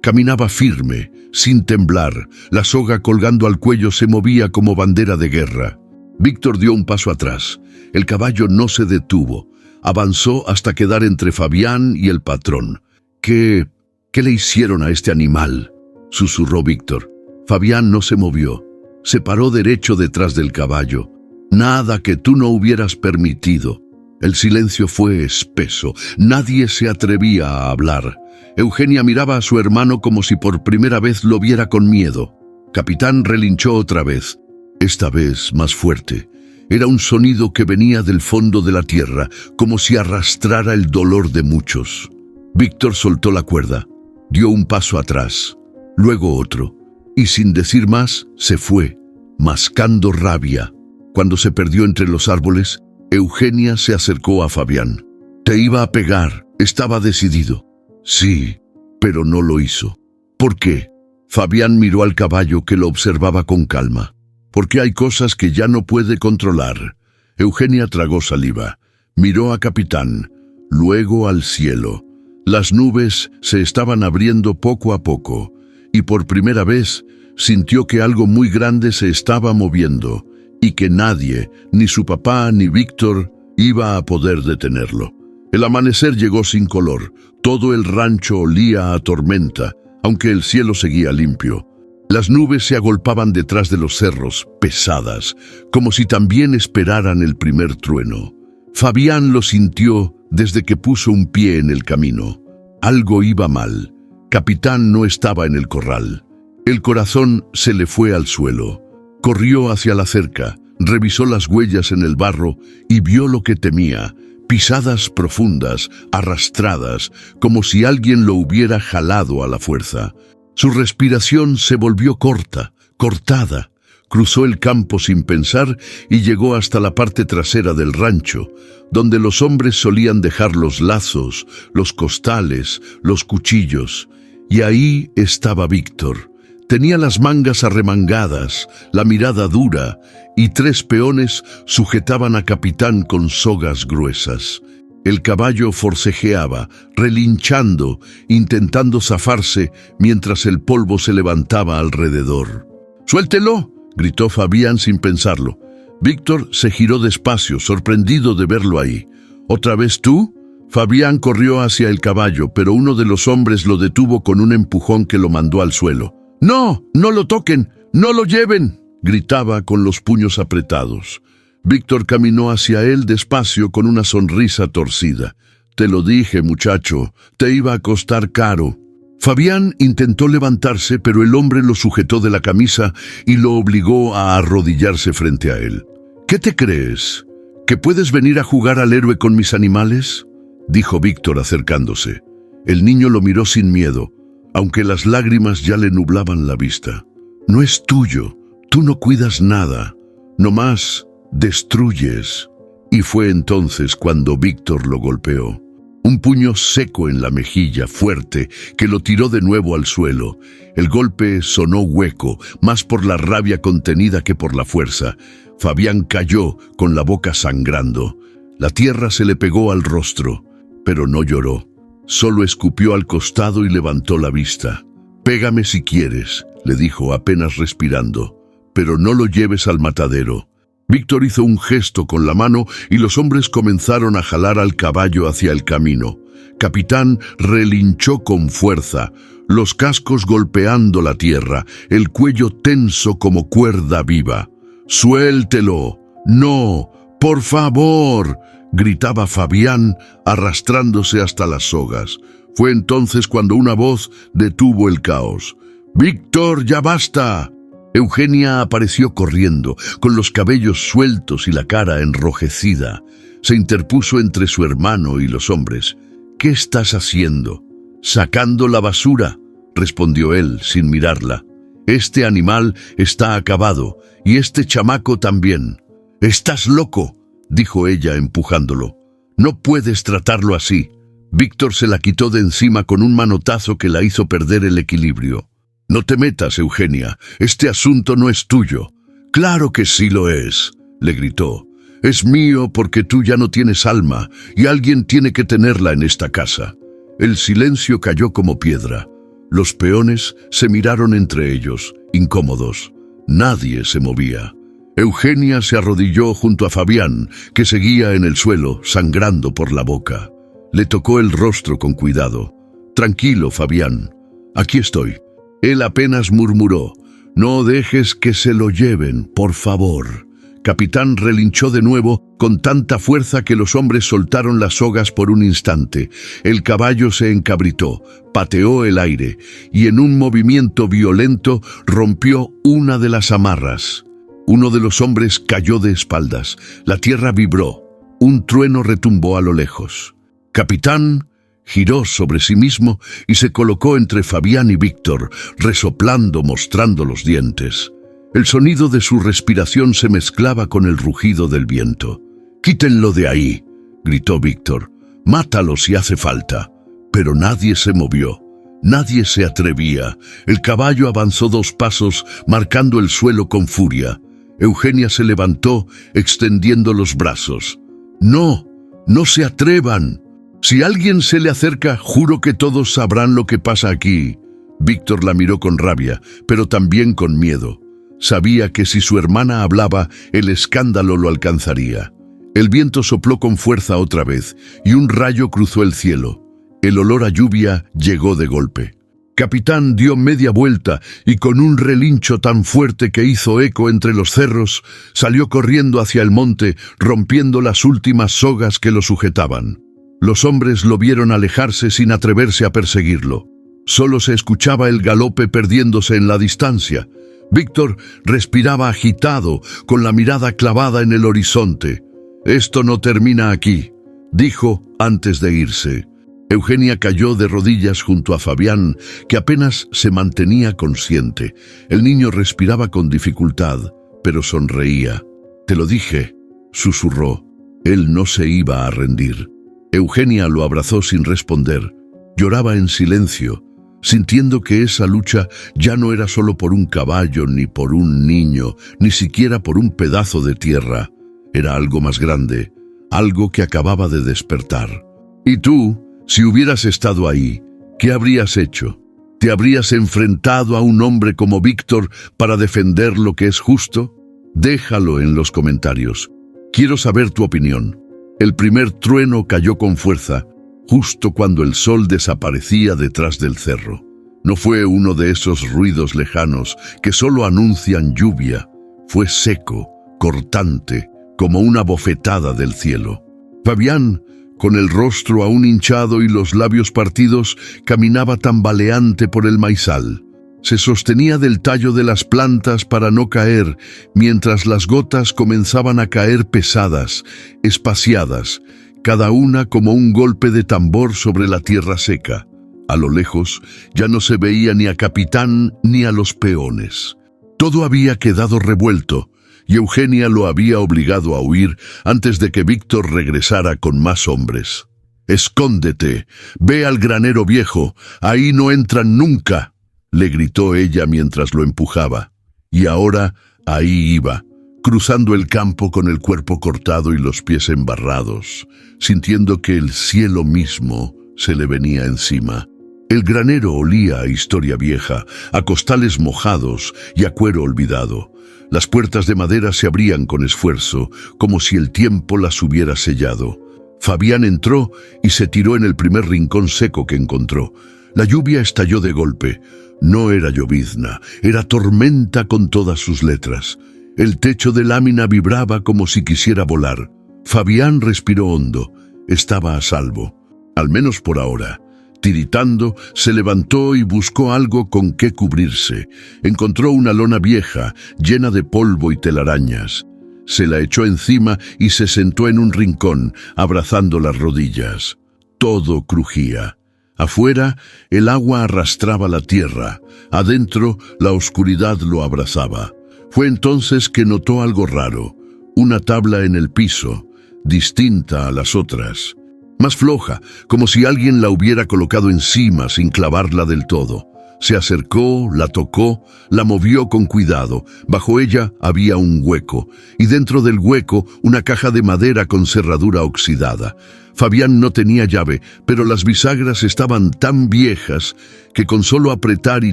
Caminaba firme, sin temblar, la soga colgando al cuello se movía como bandera de guerra. Víctor dio un paso atrás. El caballo no se detuvo. Avanzó hasta quedar entre Fabián y el patrón. ¿Qué le hicieron a este animal?», susurró Víctor. Fabián no se movió. Se paró derecho detrás del caballo. «Nada que tú no hubieras permitido». El silencio fue espeso. Nadie se atrevía a hablar. Eugenia miraba a su hermano como si por primera vez lo viera con miedo. Capitán relinchó otra vez. Esta vez más fuerte. Era un sonido que venía del fondo de la tierra, como si arrastrara el dolor de muchos. Víctor soltó la cuerda, dio un paso atrás, luego otro, y sin decir más, se fue, mascando rabia. Cuando se perdió entre los árboles, Eugenia se acercó a Fabián. «Te iba a pegar, estaba decidido». «Sí, pero no lo hizo». «¿Por qué?» Fabián miró al caballo que lo observaba con calma. «Porque hay cosas que ya no puede controlar». Eugenia tragó saliva. Miró a Capitán, luego al cielo. Las nubes se estaban abriendo poco a poco, y por primera vez sintió que algo muy grande se estaba moviendo, y que nadie, ni su papá ni Víctor, iba a poder detenerlo. El amanecer llegó sin color. Todo el rancho olía a tormenta, aunque el cielo seguía limpio. Las nubes se agolpaban detrás de los cerros, pesadas, como si también esperaran el primer trueno. Fabián lo sintió desde que puso un pie en el camino. Algo iba mal. Capitán no estaba en el corral. El corazón se le fue al suelo. Corrió hacia la cerca, revisó las huellas en el barro y vio lo que temía: pisadas profundas, arrastradas, como si alguien lo hubiera jalado a la fuerza. Su respiración se volvió cortada. Cruzó el campo sin pensar y llegó hasta la parte trasera del rancho, donde los hombres solían dejar los lazos, los costales, los cuchillos. Y ahí estaba Víctor. Tenía las mangas arremangadas, la mirada dura, y 3 peones sujetaban a Capitán con sogas gruesas. El caballo forcejeaba, relinchando, intentando zafarse mientras el polvo se levantaba alrededor. ¡Suéltelo!, gritó Fabián sin pensarlo. Víctor se giró despacio, sorprendido de verlo ahí. ¿Otra vez tú? Fabián corrió hacia el caballo, pero uno de los hombres lo detuvo con un empujón que lo mandó al suelo. ¡No! ¡No lo toquen! ¡No lo lleven!, gritaba con los puños apretados. Víctor caminó hacia él despacio con una sonrisa torcida. «Te lo dije, muchacho, te iba a costar caro». Fabián intentó levantarse, pero el hombre lo sujetó de la camisa y lo obligó a arrodillarse frente a él. «¿Qué te crees? ¿Que puedes venir a jugar al héroe con mis animales?», dijo Víctor acercándose. El niño lo miró sin miedo, aunque las lágrimas ya le nublaban la vista. «No es tuyo, tú no cuidas nada, nomás destruyes». Y fue entonces cuando Víctor lo golpeó. Un puño seco en la mejilla, fuerte, que lo tiró de nuevo al suelo. El golpe sonó hueco, más por la rabia contenida que por la fuerza. Fabián cayó con la boca sangrando. La tierra se le pegó al rostro, pero no lloró. Solo escupió al costado y levantó la vista. «Pégame si quieres», le dijo apenas respirando, «pero no lo lleves al matadero». Víctor hizo un gesto con la mano y los hombres comenzaron a jalar al caballo hacia el camino. Capitán relinchó con fuerza, los cascos golpeando la tierra, el cuello tenso como cuerda viva. «¡Suéltelo! ¡No! ¡Por favor!», gritaba Fabián, arrastrándose hasta las sogas. Fue entonces cuando una voz detuvo el caos. «¡Víctor, ya basta!». Eugenia apareció corriendo, con los cabellos sueltos y la cara enrojecida. Se interpuso entre su hermano y los hombres. «¿Qué estás haciendo?». «Sacando la basura», respondió él sin mirarla. «Este animal está acabado, y este chamaco también». «Estás loco», dijo ella empujándolo. «No puedes tratarlo así». Víctor se la quitó de encima con un manotazo que la hizo perder el equilibrio. «No te metas, Eugenia, este asunto no es tuyo». «Claro que sí lo es», le gritó. «Es mío porque tú ya no tienes alma y alguien tiene que tenerla en esta casa». El silencio cayó como piedra. Los peones se miraron entre ellos, incómodos. Nadie se movía. Eugenia se arrodilló junto a Fabián, que seguía en el suelo, sangrando por la boca. Le tocó el rostro con cuidado. «Tranquilo, Fabián, aquí estoy». Él apenas murmuró: «No dejes que se lo lleven, por favor». Capitán relinchó de nuevo con tanta fuerza que los hombres soltaron las sogas por un instante. El caballo se encabritó, pateó el aire y en un movimiento violento rompió una de las amarras. Uno de los hombres cayó de espaldas. La tierra vibró. Un trueno retumbó a lo lejos. Capitán giró sobre sí mismo y se colocó entre Fabián y Víctor, resoplando, mostrando los dientes. El sonido de su respiración se mezclaba con el rugido del viento. «Quítenlo de ahí», gritó Víctor. «Mátalo si hace falta». Pero nadie se movió. Nadie se atrevía. El caballo avanzó 2 pasos, marcando el suelo con furia. Eugenia se levantó, extendiendo los brazos. «No, no se atrevan. Si alguien se le acerca, juro que todos sabrán lo que pasa aquí». Víctor la miró con rabia, pero también con miedo. Sabía que si su hermana hablaba, el escándalo lo alcanzaría. El viento sopló con fuerza otra vez, y un rayo cruzó el cielo. El olor a lluvia llegó de golpe. Capitán dio media vuelta y con un relincho tan fuerte que hizo eco entre los cerros, salió corriendo hacia el monte, rompiendo las últimas sogas que lo sujetaban. Los hombres lo vieron alejarse sin atreverse a perseguirlo. Solo se escuchaba el galope perdiéndose en la distancia. Víctor respiraba agitado, con la mirada clavada en el horizonte. «Esto no termina aquí», dijo antes de irse. Eugenia cayó de rodillas junto a Fabián, que apenas se mantenía consciente. El niño respiraba con dificultad, pero sonreía. «Te lo dije», susurró. Él no se iba a rendir. Eugenia lo abrazó sin responder. Lloraba en silencio, sintiendo que esa lucha ya no era solo por un caballo, ni por un niño, ni siquiera por un pedazo de tierra. Era algo más grande, algo que acababa de despertar. «¿Y tú, si hubieras estado ahí, qué habrías hecho? ¿Te habrías enfrentado a un hombre como Víctor para defender lo que es justo? Déjalo en los comentarios. Quiero saber tu opinión». El primer trueno cayó con fuerza, justo cuando el sol desaparecía detrás del cerro. No fue uno de esos ruidos lejanos que solo anuncian lluvia. Fue seco, cortante, como una bofetada del cielo. Fabián, con el rostro aún hinchado y los labios partidos, caminaba tambaleante por el maizal. Se sostenía del tallo de las plantas para no caer, mientras las gotas comenzaban a caer pesadas, espaciadas, cada una como un golpe de tambor sobre la tierra seca. A lo lejos ya no se veía ni a Capitán ni a los peones. Todo había quedado revuelto, y Eugenia lo había obligado a huir antes de que Víctor regresara con más hombres. «Escóndete, ve al granero viejo, ahí no entran nunca», le gritó ella mientras lo empujaba. Y ahora ahí iba, cruzando el campo con el cuerpo cortado y los pies embarrados, sintiendo que el cielo mismo se le venía encima. El granero olía a historia vieja, a costales mojados y a cuero olvidado. Las puertas de madera se abrían con esfuerzo, como si el tiempo las hubiera sellado. Fabián entró y se tiró en el primer rincón seco que encontró. La lluvia estalló de golpe. No era llovizna, era tormenta con todas sus letras. El techo de lámina vibraba como si quisiera volar. Fabián respiró hondo. Estaba a salvo, al menos por ahora. Tiritando, se levantó y buscó algo con qué cubrirse. Encontró una lona vieja, llena de polvo y telarañas. Se la echó encima y se sentó en un rincón, abrazando las rodillas. Todo crujía. Afuera, el agua arrastraba la tierra. Adentro, la oscuridad lo abrazaba. Fue entonces que notó algo raro. Una tabla en el piso, distinta a las otras. Más floja, como si alguien la hubiera colocado encima sin clavarla del todo. Se acercó, la tocó, la movió con cuidado. Bajo ella había un hueco, y dentro del hueco una caja de madera con cerradura oxidada. Fabián no tenía llave, pero las bisagras estaban tan viejas que con solo apretar y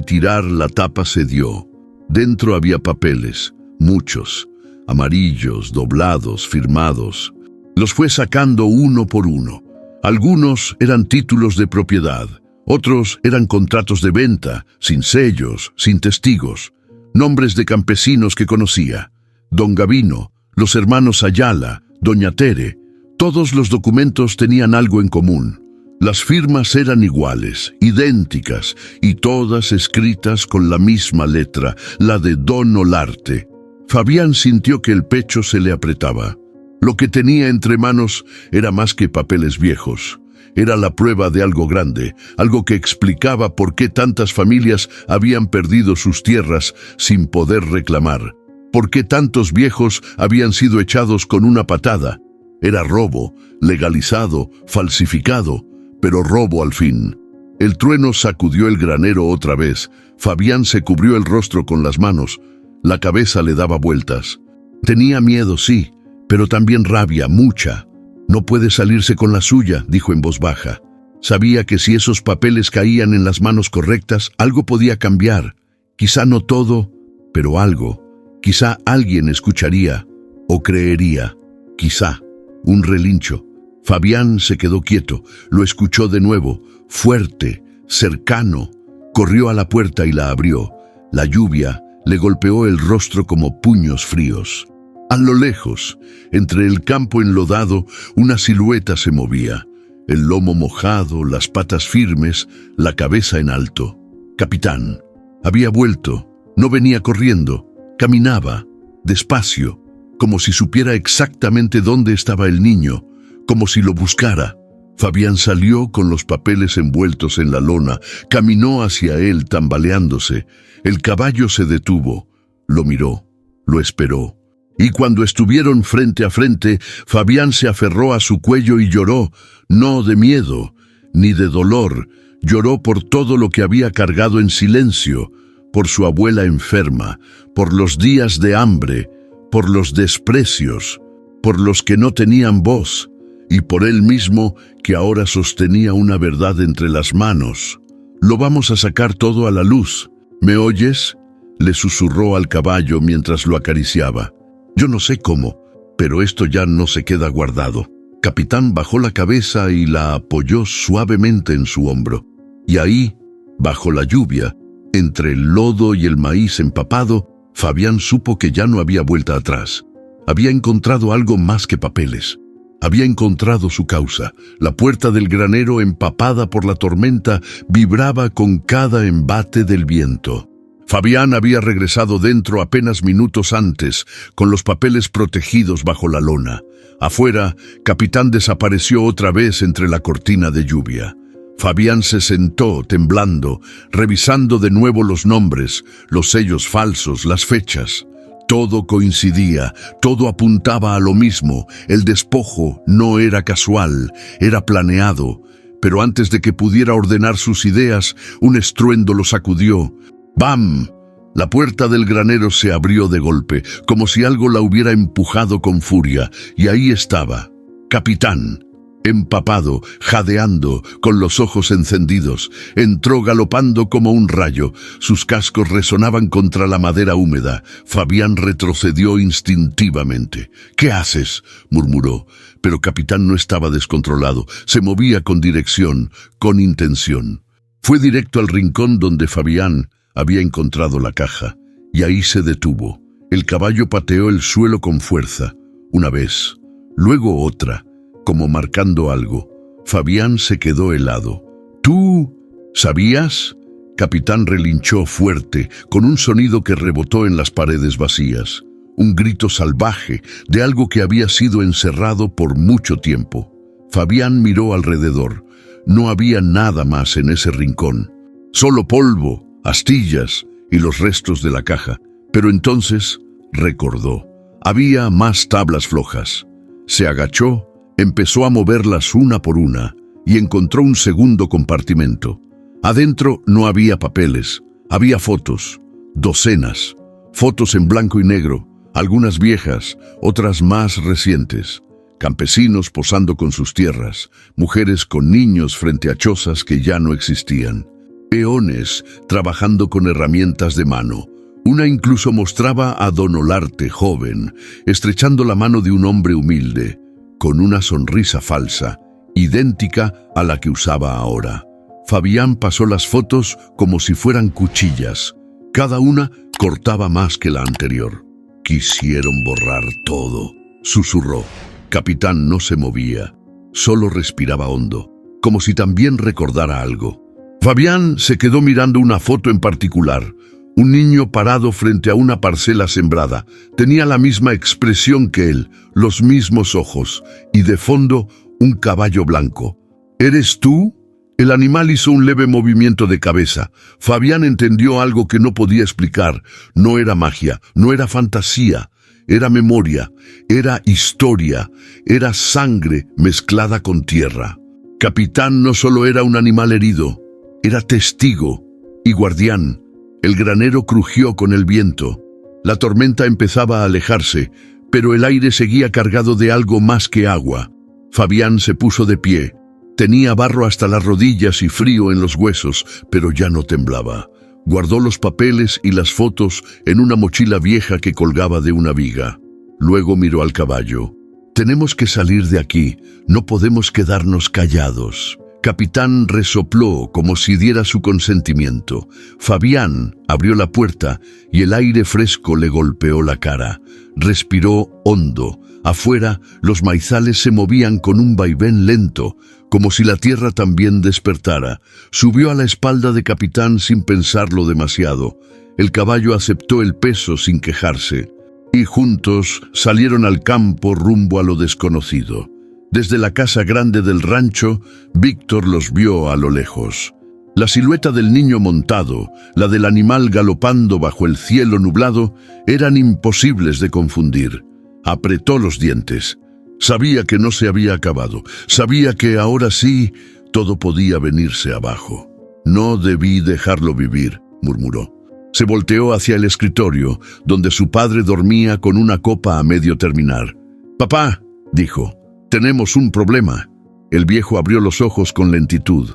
tirar la tapa se dio. Dentro había papeles, muchos, amarillos, doblados, firmados. Los fue sacando uno por uno. Algunos eran títulos de propiedad, otros eran contratos de venta, sin sellos, sin testigos, nombres de campesinos que conocía: Don Gavino, los hermanos Ayala, Doña Tere. Todos los documentos tenían algo en común. Las firmas eran iguales, idénticas, y todas escritas con la misma letra, la de Don Olarte. Fabián sintió que el pecho se le apretaba. Lo que tenía entre manos era más que papeles viejos. Era la prueba de algo grande, algo que explicaba por qué tantas familias habían perdido sus tierras sin poder reclamar, por qué tantos viejos habían sido echados con una patada. Era robo, legalizado, falsificado, pero robo al fin. El trueno sacudió el granero otra vez. Fabián se cubrió el rostro con las manos. La cabeza le daba vueltas. Tenía miedo, sí, pero también rabia, mucha. «No puede salirse con la suya», dijo en voz baja. Sabía que si esos papeles caían en las manos correctas, algo podía cambiar. Quizá no todo, pero algo. Quizá alguien escucharía o creería. Quizá. Un relincho. Fabián se quedó quieto, lo escuchó de nuevo, fuerte, cercano. Corrió a la puerta y la abrió. La lluvia le golpeó el rostro como puños fríos. A lo lejos, entre el campo enlodado, una silueta se movía. El lomo mojado, las patas firmes, la cabeza en alto. Capitán. Había vuelto. No venía corriendo. Caminaba, despacio, como si supiera exactamente dónde estaba el niño, como si lo buscara. Fabián salió con los papeles envueltos en la lona, caminó hacia él tambaleándose. El caballo se detuvo, lo miró, lo esperó. Y cuando estuvieron frente a frente, Fabián se aferró a su cuello y lloró, no de miedo, ni de dolor. Lloró por todo lo que había cargado en silencio, por su abuela enferma, por los días de hambre, por los desprecios, por los que no tenían voz, y por él mismo que ahora sostenía una verdad entre las manos. Lo vamos a sacar todo a la luz. ¿Me oyes?, le susurró al caballo mientras lo acariciaba. Yo no sé cómo, pero esto ya no se queda guardado. Capitán bajó la cabeza y la apoyó suavemente en su hombro. Y ahí, bajo la lluvia, entre el lodo y el maíz empapado, Fabián supo que ya no había vuelta atrás. Había encontrado algo más que papeles. Había encontrado su causa. La puerta del granero, empapada por la tormenta, vibraba con cada embate del viento. Fabián había regresado dentro apenas minutos antes, con los papeles protegidos bajo la lona. Afuera, Capitán desapareció otra vez entre la cortina de lluvia. Fabián se sentó, temblando, revisando de nuevo los nombres, los sellos falsos, las fechas. Todo coincidía, todo apuntaba a lo mismo. El despojo no era casual, era planeado. Pero antes de que pudiera ordenar sus ideas, un estruendo lo sacudió. ¡Bam! La puerta del granero se abrió de golpe, como si algo la hubiera empujado con furia, y ahí estaba, Capitán. Empapado, jadeando, con los ojos encendidos, entró galopando como un rayo. Sus cascos resonaban contra la madera húmeda. Fabián retrocedió instintivamente. «¿Qué haces?», murmuró. Pero Capitán no estaba descontrolado. Se movía con dirección, con intención. Fue directo al rincón donde Fabián había encontrado la caja, y ahí se detuvo. El caballo pateó el suelo con fuerza, una vez, luego otra, como marcando algo. Fabián se quedó helado. «¿Tú sabías?», Capitán relinchó fuerte, con un sonido que rebotó en las paredes vacías. Un grito salvaje de algo que había sido encerrado por mucho tiempo. Fabián miró alrededor. No había nada más en ese rincón. Solo polvo, astillas y los restos de la caja. Pero entonces recordó. Había más tablas flojas. Se agachó, empezó a moverlas una por una y encontró un segundo compartimento. Adentro no había papeles, había fotos, docenas, fotos en blanco y negro, algunas viejas, otras más recientes. Campesinos posando con sus tierras, mujeres con niños frente a chozas que ya no existían. Peones trabajando con herramientas de mano. Una incluso mostraba a Don Olarte, joven, estrechando la mano de un hombre humilde, con una sonrisa falsa, idéntica a la que usaba ahora. Fabián pasó las fotos como si fueran cuchillas. Cada una cortaba más que la anterior. «Quisieron borrar todo», susurró. Capitán no se movía, solo respiraba hondo, como si también recordara algo. Fabián se quedó mirando una foto en particular. Un niño parado frente a una parcela sembrada. Tenía la misma expresión que él, los mismos ojos, y de fondo un caballo blanco. «¿Eres tú?». El animal hizo un leve movimiento de cabeza. Fabián entendió algo que no podía explicar. No era magia, no era fantasía. Era memoria, era historia, era sangre mezclada con tierra. Capitán no solo era un animal herido, era testigo y guardián. El granero crujió con el viento. La tormenta empezaba a alejarse, pero el aire seguía cargado de algo más que agua. Fabián se puso de pie. Tenía barro hasta las rodillas y frío en los huesos, pero ya no temblaba. Guardó los papeles y las fotos en una mochila vieja que colgaba de una viga. Luego miró al caballo. Tenemos que salir de aquí, no podemos quedarnos callados. Capitán resopló como si diera su consentimiento. Fabián abrió la puerta y el aire fresco le golpeó la cara. Respiró hondo. Afuera, los maizales se movían con un vaivén lento, como si la tierra también despertara. Subió a la espalda de Capitán sin pensarlo demasiado. El caballo aceptó el peso sin quejarse. Y juntos salieron al campo rumbo a lo desconocido. Desde la casa grande del rancho, Víctor los vio a lo lejos. La silueta del niño montado, la del animal galopando bajo el cielo nublado, eran imposibles de confundir. Apretó los dientes. Sabía que no se había acabado. Sabía que ahora sí todo podía venirse abajo. No debí dejarlo vivir, murmuró. Se volteó hacia el escritorio, donde su padre dormía con una copa a medio terminar. «Papá», dijo, «tenemos un problema». El viejo abrió los ojos con lentitud.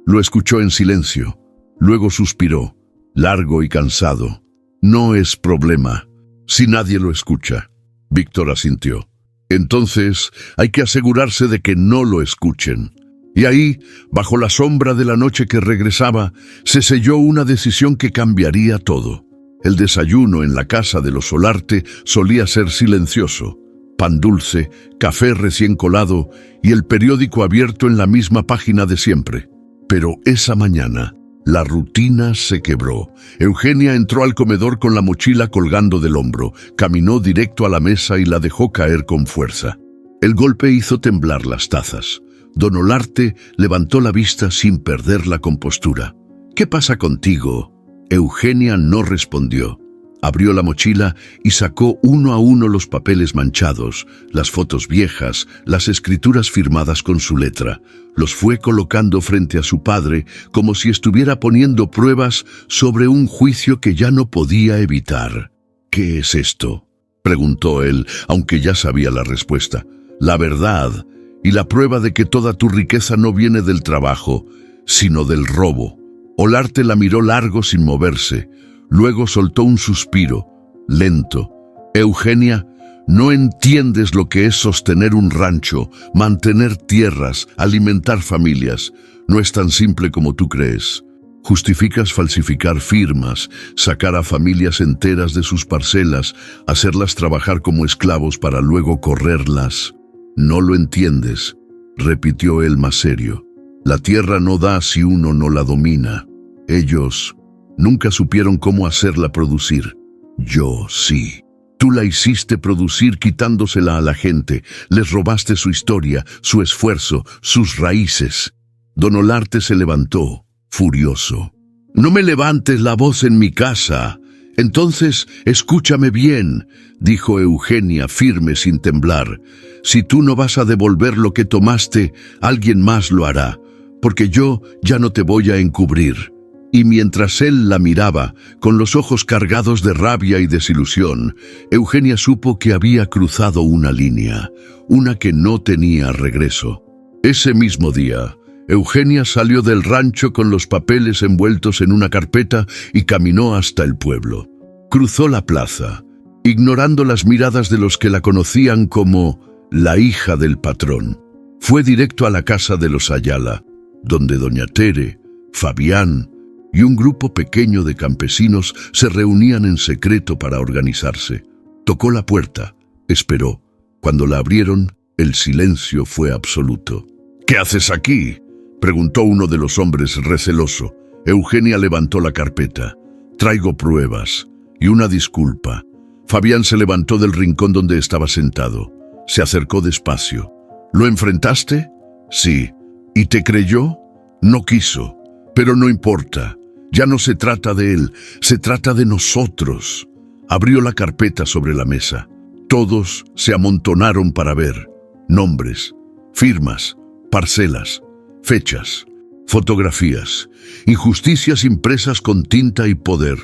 Lo escuchó en silencio. Luego suspiró, largo y cansado. «No es problema, si nadie lo escucha». Víctor asintió. «Entonces hay que asegurarse de que no lo escuchen». Y ahí, bajo la sombra de la noche que regresaba, se selló una decisión que cambiaría todo. El desayuno en la casa de los Solarte solía ser silencioso. Pan dulce, café recién colado y el periódico abierto en la misma página de siempre. Pero esa mañana, la rutina se quebró. Eugenia entró al comedor con la mochila colgando del hombro, caminó directo a la mesa y la dejó caer con fuerza. El golpe hizo temblar las tazas. Don Olarte levantó la vista sin perder la compostura. «¿Qué pasa contigo?» Eugenia no respondió. Abrió la mochila y sacó uno a uno los papeles manchados, las fotos viejas, las escrituras firmadas con su letra. Los fue colocando frente a su padre como si estuviera poniendo pruebas sobre un juicio que ya no podía evitar. «¿Qué es esto?», preguntó él, aunque ya sabía la respuesta. «La verdad y la prueba de que toda tu riqueza no viene del trabajo, sino del robo». Olarte la miró largo sin moverse. Luego soltó un suspiro, lento. «Eugenia, no entiendes lo que es sostener un rancho, mantener tierras, alimentar familias. No es tan simple como tú crees. Justificas falsificar firmas, sacar a familias enteras de sus parcelas, hacerlas trabajar como esclavos para luego correrlas. No lo entiendes», repitió él más serio. «La tierra no da si uno no la domina. Ellos nunca supieron cómo hacerla producir. Yo sí. Tú la hiciste producir quitándosela a la gente. Les robaste su historia, su esfuerzo, sus raíces». Don Olarte se levantó, furioso. «No me levantes la voz en mi casa. Entonces, escúchame bien», dijo Eugenia firme sin temblar. «Si tú no vas a devolver lo que tomaste, alguien más lo hará, porque yo ya no te voy a encubrir». Y mientras él la miraba, con los ojos cargados de rabia y desilusión, Eugenia supo que había cruzado una línea, una que no tenía regreso. Ese mismo día, Eugenia salió del rancho con los papeles envueltos en una carpeta y caminó hasta el pueblo. Cruzó la plaza, ignorando las miradas de los que la conocían como la hija del patrón. Fue directo a la casa de los Ayala, donde doña Tere, Fabián y un grupo pequeño de campesinos se reunían en secreto para organizarse. Tocó la puerta, esperó. Cuando la abrieron, el silencio fue absoluto. «¿Qué haces aquí?», preguntó uno de los hombres receloso. Eugenia levantó la carpeta. «Traigo pruebas y una disculpa». Fabián se levantó del rincón donde estaba sentado. Se acercó despacio. «¿Lo enfrentaste?». «Sí». «¿Y te creyó?». «No quiso. Pero no importa. Ya no se trata de él, se trata de nosotros». Abrió la carpeta sobre la mesa. Todos se amontonaron para ver. Nombres, firmas, parcelas, fechas, fotografías, injusticias impresas con tinta y poder.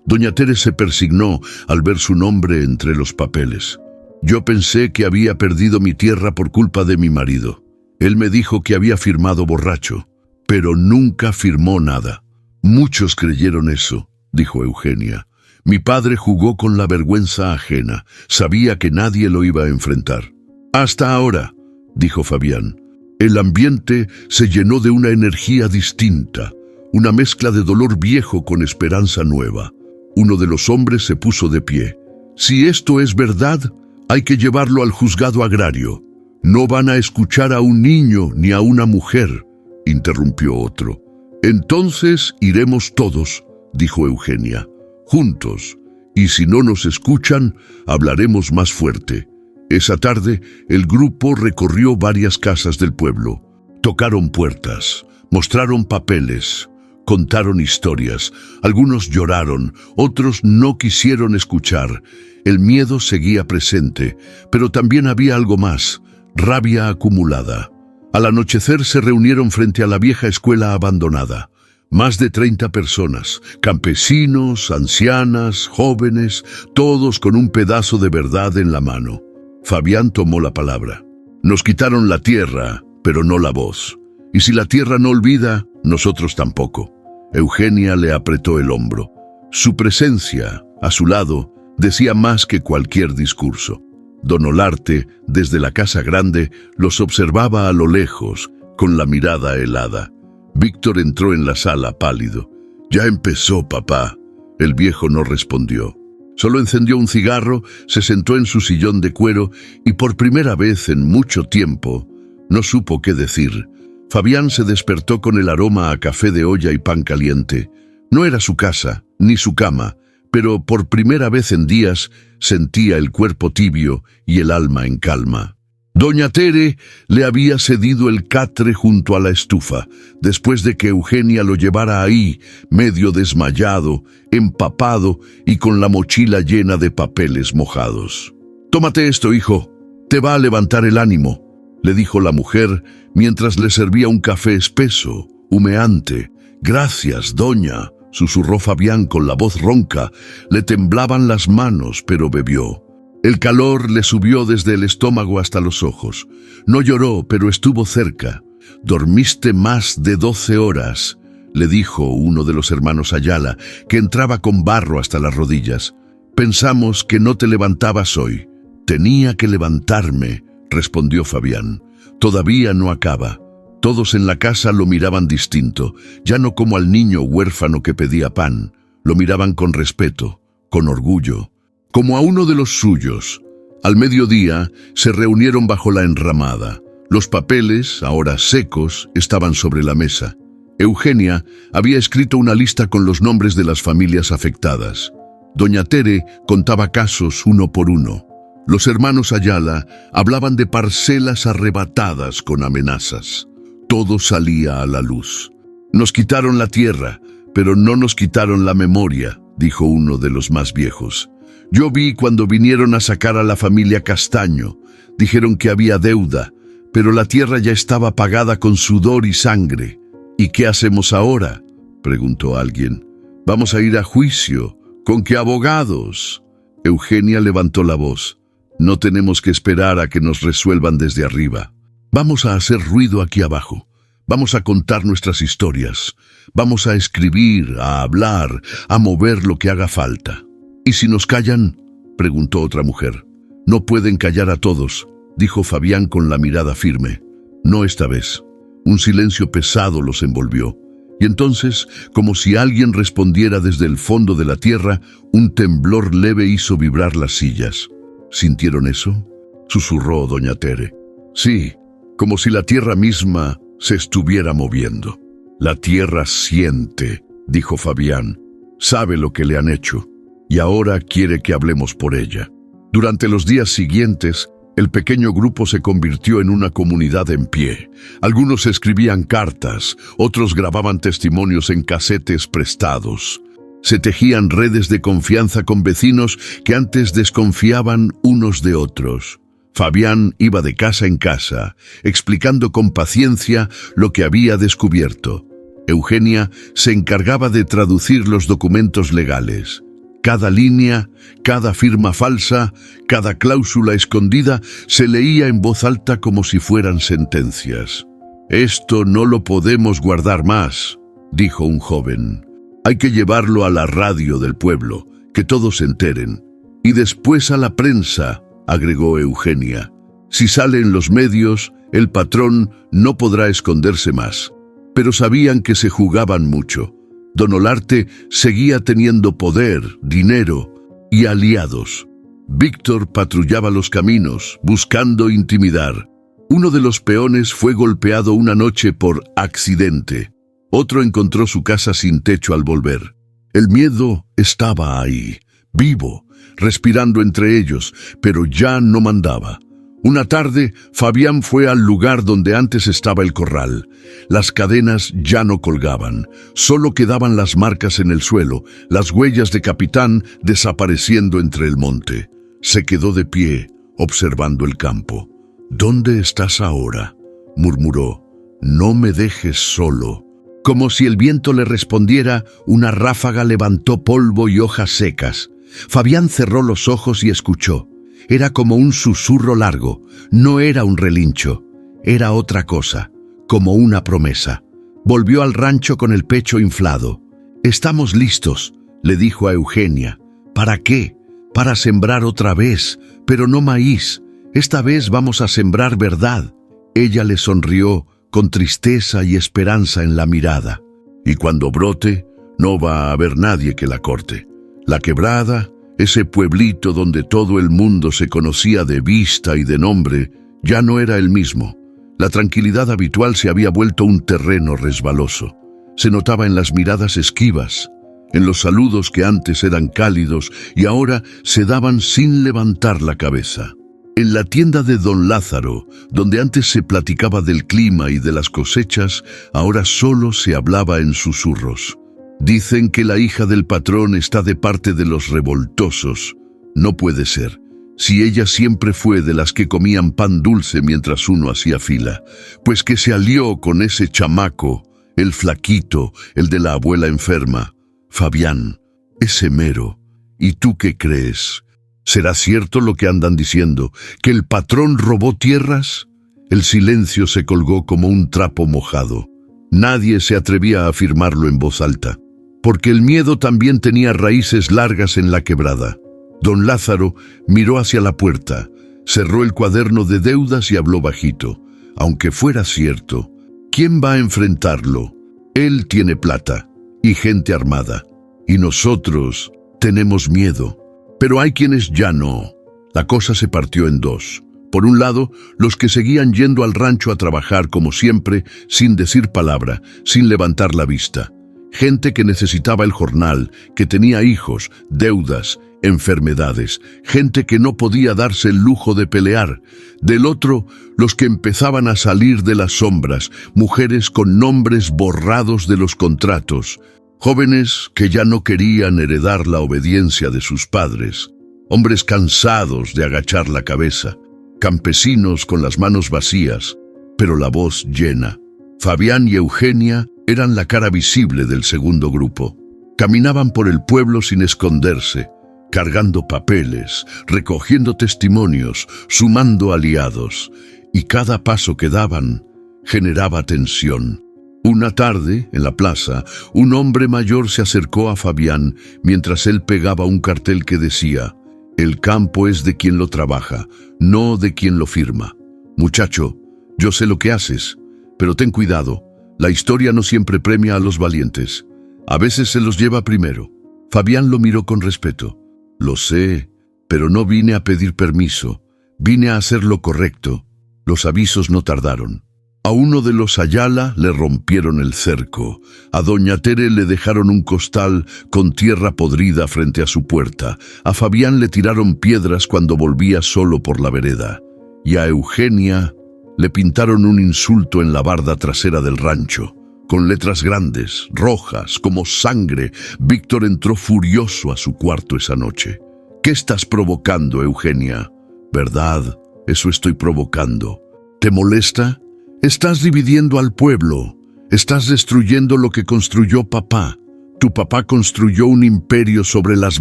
Doña Tere se persignó al ver su nombre entre los papeles. «Yo pensé que había perdido mi tierra por culpa de mi marido. Él me dijo que había firmado borracho, pero nunca firmó nada». «Muchos creyeron eso», dijo Eugenia. «Mi padre jugó con la vergüenza ajena. Sabía que nadie lo iba a enfrentar». Hasta ahora, dijo Fabián. El ambiente se llenó de una energía distinta, una mezcla de dolor viejo con esperanza nueva. Uno de los hombres se puso de pie. Si esto es verdad, hay que llevarlo al juzgado agrario. No van a escuchar a un niño ni a una mujer, interrumpió otro. Entonces iremos todos, dijo Eugenia, juntos, y si no nos escuchan, hablaremos más fuerte. Esa tarde, el grupo recorrió varias casas del pueblo. Tocaron puertas, mostraron papeles, contaron historias. Algunos lloraron, otros no quisieron escuchar. El miedo seguía presente, pero también había algo más, rabia acumulada. Al anochecer se reunieron frente a la vieja escuela abandonada. Más de 30 personas, campesinos, ancianas, jóvenes, todos con un pedazo de verdad en la mano. Fabián tomó la palabra. Nos quitaron la tierra, pero no la voz. Y si la tierra no olvida, nosotros tampoco. Eugenia le apretó el hombro. Su presencia, a su lado, decía más que cualquier discurso. Don Olarte, desde la casa grande, los observaba a lo lejos, con la mirada helada. Víctor entró en la sala pálido. «Ya empezó, papá». El viejo no respondió. Solo encendió un cigarro, se sentó en su sillón de cuero y por primera vez en mucho tiempo no supo qué decir. Fabián se despertó con el aroma a café de olla y pan caliente. No era su casa, ni su cama, pero por primera vez en días sentía el cuerpo tibio y el alma en calma. Doña Tere le había cedido el catre junto a la estufa, después de que Eugenia lo llevara ahí, medio desmayado, empapado y con la mochila llena de papeles mojados. «Tómate esto, hijo, te va a levantar el ánimo», le dijo la mujer mientras le servía un café espeso, humeante. «Gracias, doña», susurró Fabián con la voz ronca. Le temblaban las manos, pero bebió. El calor le subió desde el estómago hasta los ojos. No lloró, pero estuvo cerca. «Dormiste más de 12 horas», le dijo uno de los hermanos Ayala, que entraba con barro hasta las rodillas. «Pensamos que no te levantabas hoy». «Tenía que levantarme», respondió Fabián. «Todavía no acaba». Todos en la casa lo miraban distinto, ya no como al niño huérfano que pedía pan. Lo miraban con respeto, con orgullo, como a uno de los suyos. Al mediodía se reunieron bajo la enramada. Los papeles, ahora secos, estaban sobre la mesa. Eugenia había escrito una lista con los nombres de las familias afectadas. Doña Tere contaba casos uno por uno. Los hermanos Ayala hablaban de parcelas arrebatadas con amenazas. Todo salía a la luz. «Nos quitaron la tierra, pero no nos quitaron la memoria», dijo uno de los más viejos. «Yo vi cuando vinieron a sacar a la familia Castaño. Dijeron que había deuda, pero la tierra ya estaba pagada con sudor y sangre». «¿Y qué hacemos ahora?», preguntó alguien. «Vamos a ir a juicio. ¿Con qué abogados?». Eugenia levantó la voz. «No tenemos que esperar a que nos resuelvan desde arriba. Vamos a hacer ruido aquí abajo. Vamos a contar nuestras historias. Vamos a escribir, a hablar, a mover lo que haga falta». «¿Y si nos callan?», preguntó otra mujer. «No pueden callar a todos», dijo Fabián con la mirada firme. «No esta vez». Un silencio pesado los envolvió. Y entonces, como si alguien respondiera desde el fondo de la tierra, un temblor leve hizo vibrar las sillas. «¿Sintieron eso?», susurró doña Tere. «Sí, como si la tierra misma se estuviera moviendo». «La tierra siente», dijo Fabián. «Sabe lo que le han hecho, y ahora quiere que hablemos por ella». Durante los días siguientes, el pequeño grupo se convirtió en una comunidad en pie. Algunos escribían cartas, otros grababan testimonios en casetes prestados. Se tejían redes de confianza con vecinos que antes desconfiaban unos de otros. Fabián iba de casa en casa, explicando con paciencia lo que había descubierto. Eugenia se encargaba de traducir los documentos legales. Cada línea, cada firma falsa, cada cláusula escondida se leía en voz alta como si fueran sentencias. «Esto no lo podemos guardar más», dijo un joven. «Hay que llevarlo a la radio del pueblo, que todos se enteren. Y después a la prensa», agregó Eugenia. Si sale en los medios, el patrón no podrá esconderse más. Pero sabían que se jugaban mucho. Don Olarte seguía teniendo poder, dinero y aliados. Víctor patrullaba los caminos, buscando intimidar. Uno de los peones fue golpeado una noche por accidente. Otro encontró su casa sin techo al volver. El miedo estaba ahí, vivo, respirando entre ellos, pero ya no mandaba. Una tarde, Fabián fue al lugar donde antes estaba el corral. Las cadenas ya no colgaban, solo quedaban las marcas en el suelo, las huellas de Capitán desapareciendo entre el monte. Se quedó de pie, observando el campo. «¿Dónde estás ahora?», murmuró. «No me dejes solo». Como si el viento le respondiera, una ráfaga levantó polvo y hojas secas. Fabián cerró los ojos y escuchó. Era como un susurro largo, no era un relincho, era otra cosa, como una promesa. Volvió al rancho con el pecho inflado. «Estamos listos», le dijo a Eugenia. «¿Para qué? Para sembrar otra vez, pero no maíz. Esta vez vamos a sembrar verdad». Ella le sonrió con tristeza y esperanza en la mirada. «Y cuando brote, no va a haber nadie que la corte. La quebrada, ese pueblito donde todo el mundo se conocía de vista y de nombre, ya no era el mismo. La tranquilidad habitual se había vuelto un terreno resbaloso. Se notaba en las miradas esquivas, en los saludos que antes eran cálidos y ahora se daban sin levantar la cabeza. En la tienda de don Lázaro, donde antes se platicaba del clima y de las cosechas, ahora solo se hablaba en susurros. «Dicen que la hija del patrón está de parte de los revoltosos. No puede ser, si ella siempre fue de las que comían pan dulce mientras uno hacía fila, pues que se alió con ese chamaco, el flaquito, el de la abuela enferma. Fabián, ese mero. ¿Y tú qué crees? ¿Será cierto lo que andan diciendo, que el patrón robó tierras?» El silencio se colgó como un trapo mojado. Nadie se atrevía a afirmarlo en voz alta, porque el miedo también tenía raíces largas en la quebrada. Don Lázaro miró hacia la puerta, cerró el cuaderno de deudas y habló bajito. «Aunque fuera cierto, ¿quién va a enfrentarlo? Él tiene plata y gente armada, y nosotros tenemos miedo. Pero hay quienes ya no». La cosa se partió en dos. Por un lado, los que seguían yendo al rancho a trabajar como siempre, sin decir palabra, sin levantar la vista. Gente que necesitaba el jornal, que tenía hijos, deudas, enfermedades, gente que no podía darse el lujo de pelear. Del otro, los que empezaban a salir de las sombras, mujeres con nombres borrados de los contratos, jóvenes que ya no querían heredar la obediencia de sus padres, hombres cansados de agachar la cabeza, campesinos con las manos vacías, pero la voz llena. Fabián y Eugenia eran la cara visible del segundo grupo. Caminaban por el pueblo sin esconderse, cargando papeles, recogiendo testimonios, sumando aliados, y cada paso que daban generaba tensión. Una tarde, en la plaza, un hombre mayor se acercó a Fabián mientras él pegaba un cartel que decía: «El campo es de quien lo trabaja, no de quien lo firma. Muchacho, yo sé lo que haces, pero ten cuidado. La historia no siempre premia a los valientes. A veces se los lleva primero». Fabián lo miró con respeto. «Lo sé, pero no vine a pedir permiso. Vine a hacer lo correcto». Los avisos no tardaron. A uno de los Ayala le rompieron el cerco. A doña Tere le dejaron un costal con tierra podrida frente a su puerta. A Fabián le tiraron piedras cuando volvía solo por la vereda. Y a Eugenia le pintaron un insulto en la barda trasera del rancho. Con letras grandes, rojas, como sangre, Víctor entró furioso a su cuarto esa noche. «¿Qué estás provocando, Eugenia?» «¿Verdad? Eso estoy provocando. ¿Te molesta? Estás dividiendo al pueblo. Estás destruyendo lo que construyó papá. Tu papá construyó un imperio sobre las